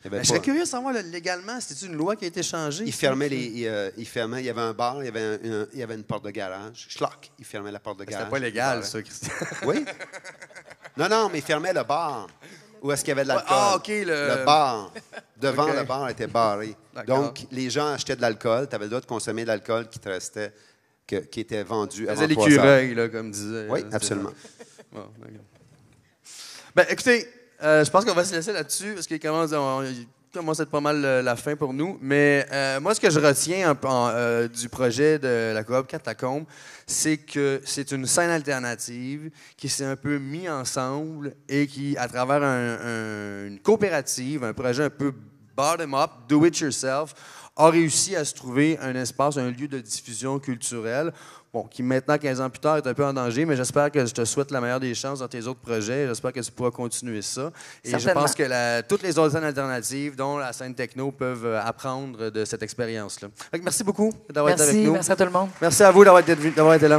Je serais curieux de savoir, légalement, c'était une loi qui a été changée? Il fermait il y avait un bar, il y avait une porte de garage. Schlock, il fermait la porte de garage. C'était pas légal, ça, Christian. Oui. Non, mais il fermait le bar. Où est-ce qu'il y avait de l'alcool? Ah, OK. Le bar. Devant OK. le bar était barré. Donc, les gens achetaient de l'alcool. Tu avais le droit de consommer de l'alcool qui te restait, qui était vendu avant 3 heures. L'écureuil, là, comme disait. Oui, absolument. Bon, ben, écoutez, je pense qu'on va se laisser là-dessus parce qu'il commence à être pas mal la fin pour nous. Mais moi, ce que je retiens du projet de la coop Catacombes, c'est que c'est une scène alternative qui s'est un peu mis ensemble et qui, à travers une coopérative, un projet un peu bottom-up, do-it-yourself, a réussi à se trouver un espace, un lieu de diffusion culturelle. Bon, qui maintenant, 15 ans plus tard, est un peu en danger, mais j'espère que je te souhaite la meilleure des chances dans tes autres projets. J'espère que tu pourras continuer ça. Et certainement. Je pense que toutes les autres scènes alternatives, dont la scène techno, peuvent apprendre de cette expérience-là. Merci beaucoup d'avoir été avec nous. Merci à tout le monde. Merci à vous d'avoir été là.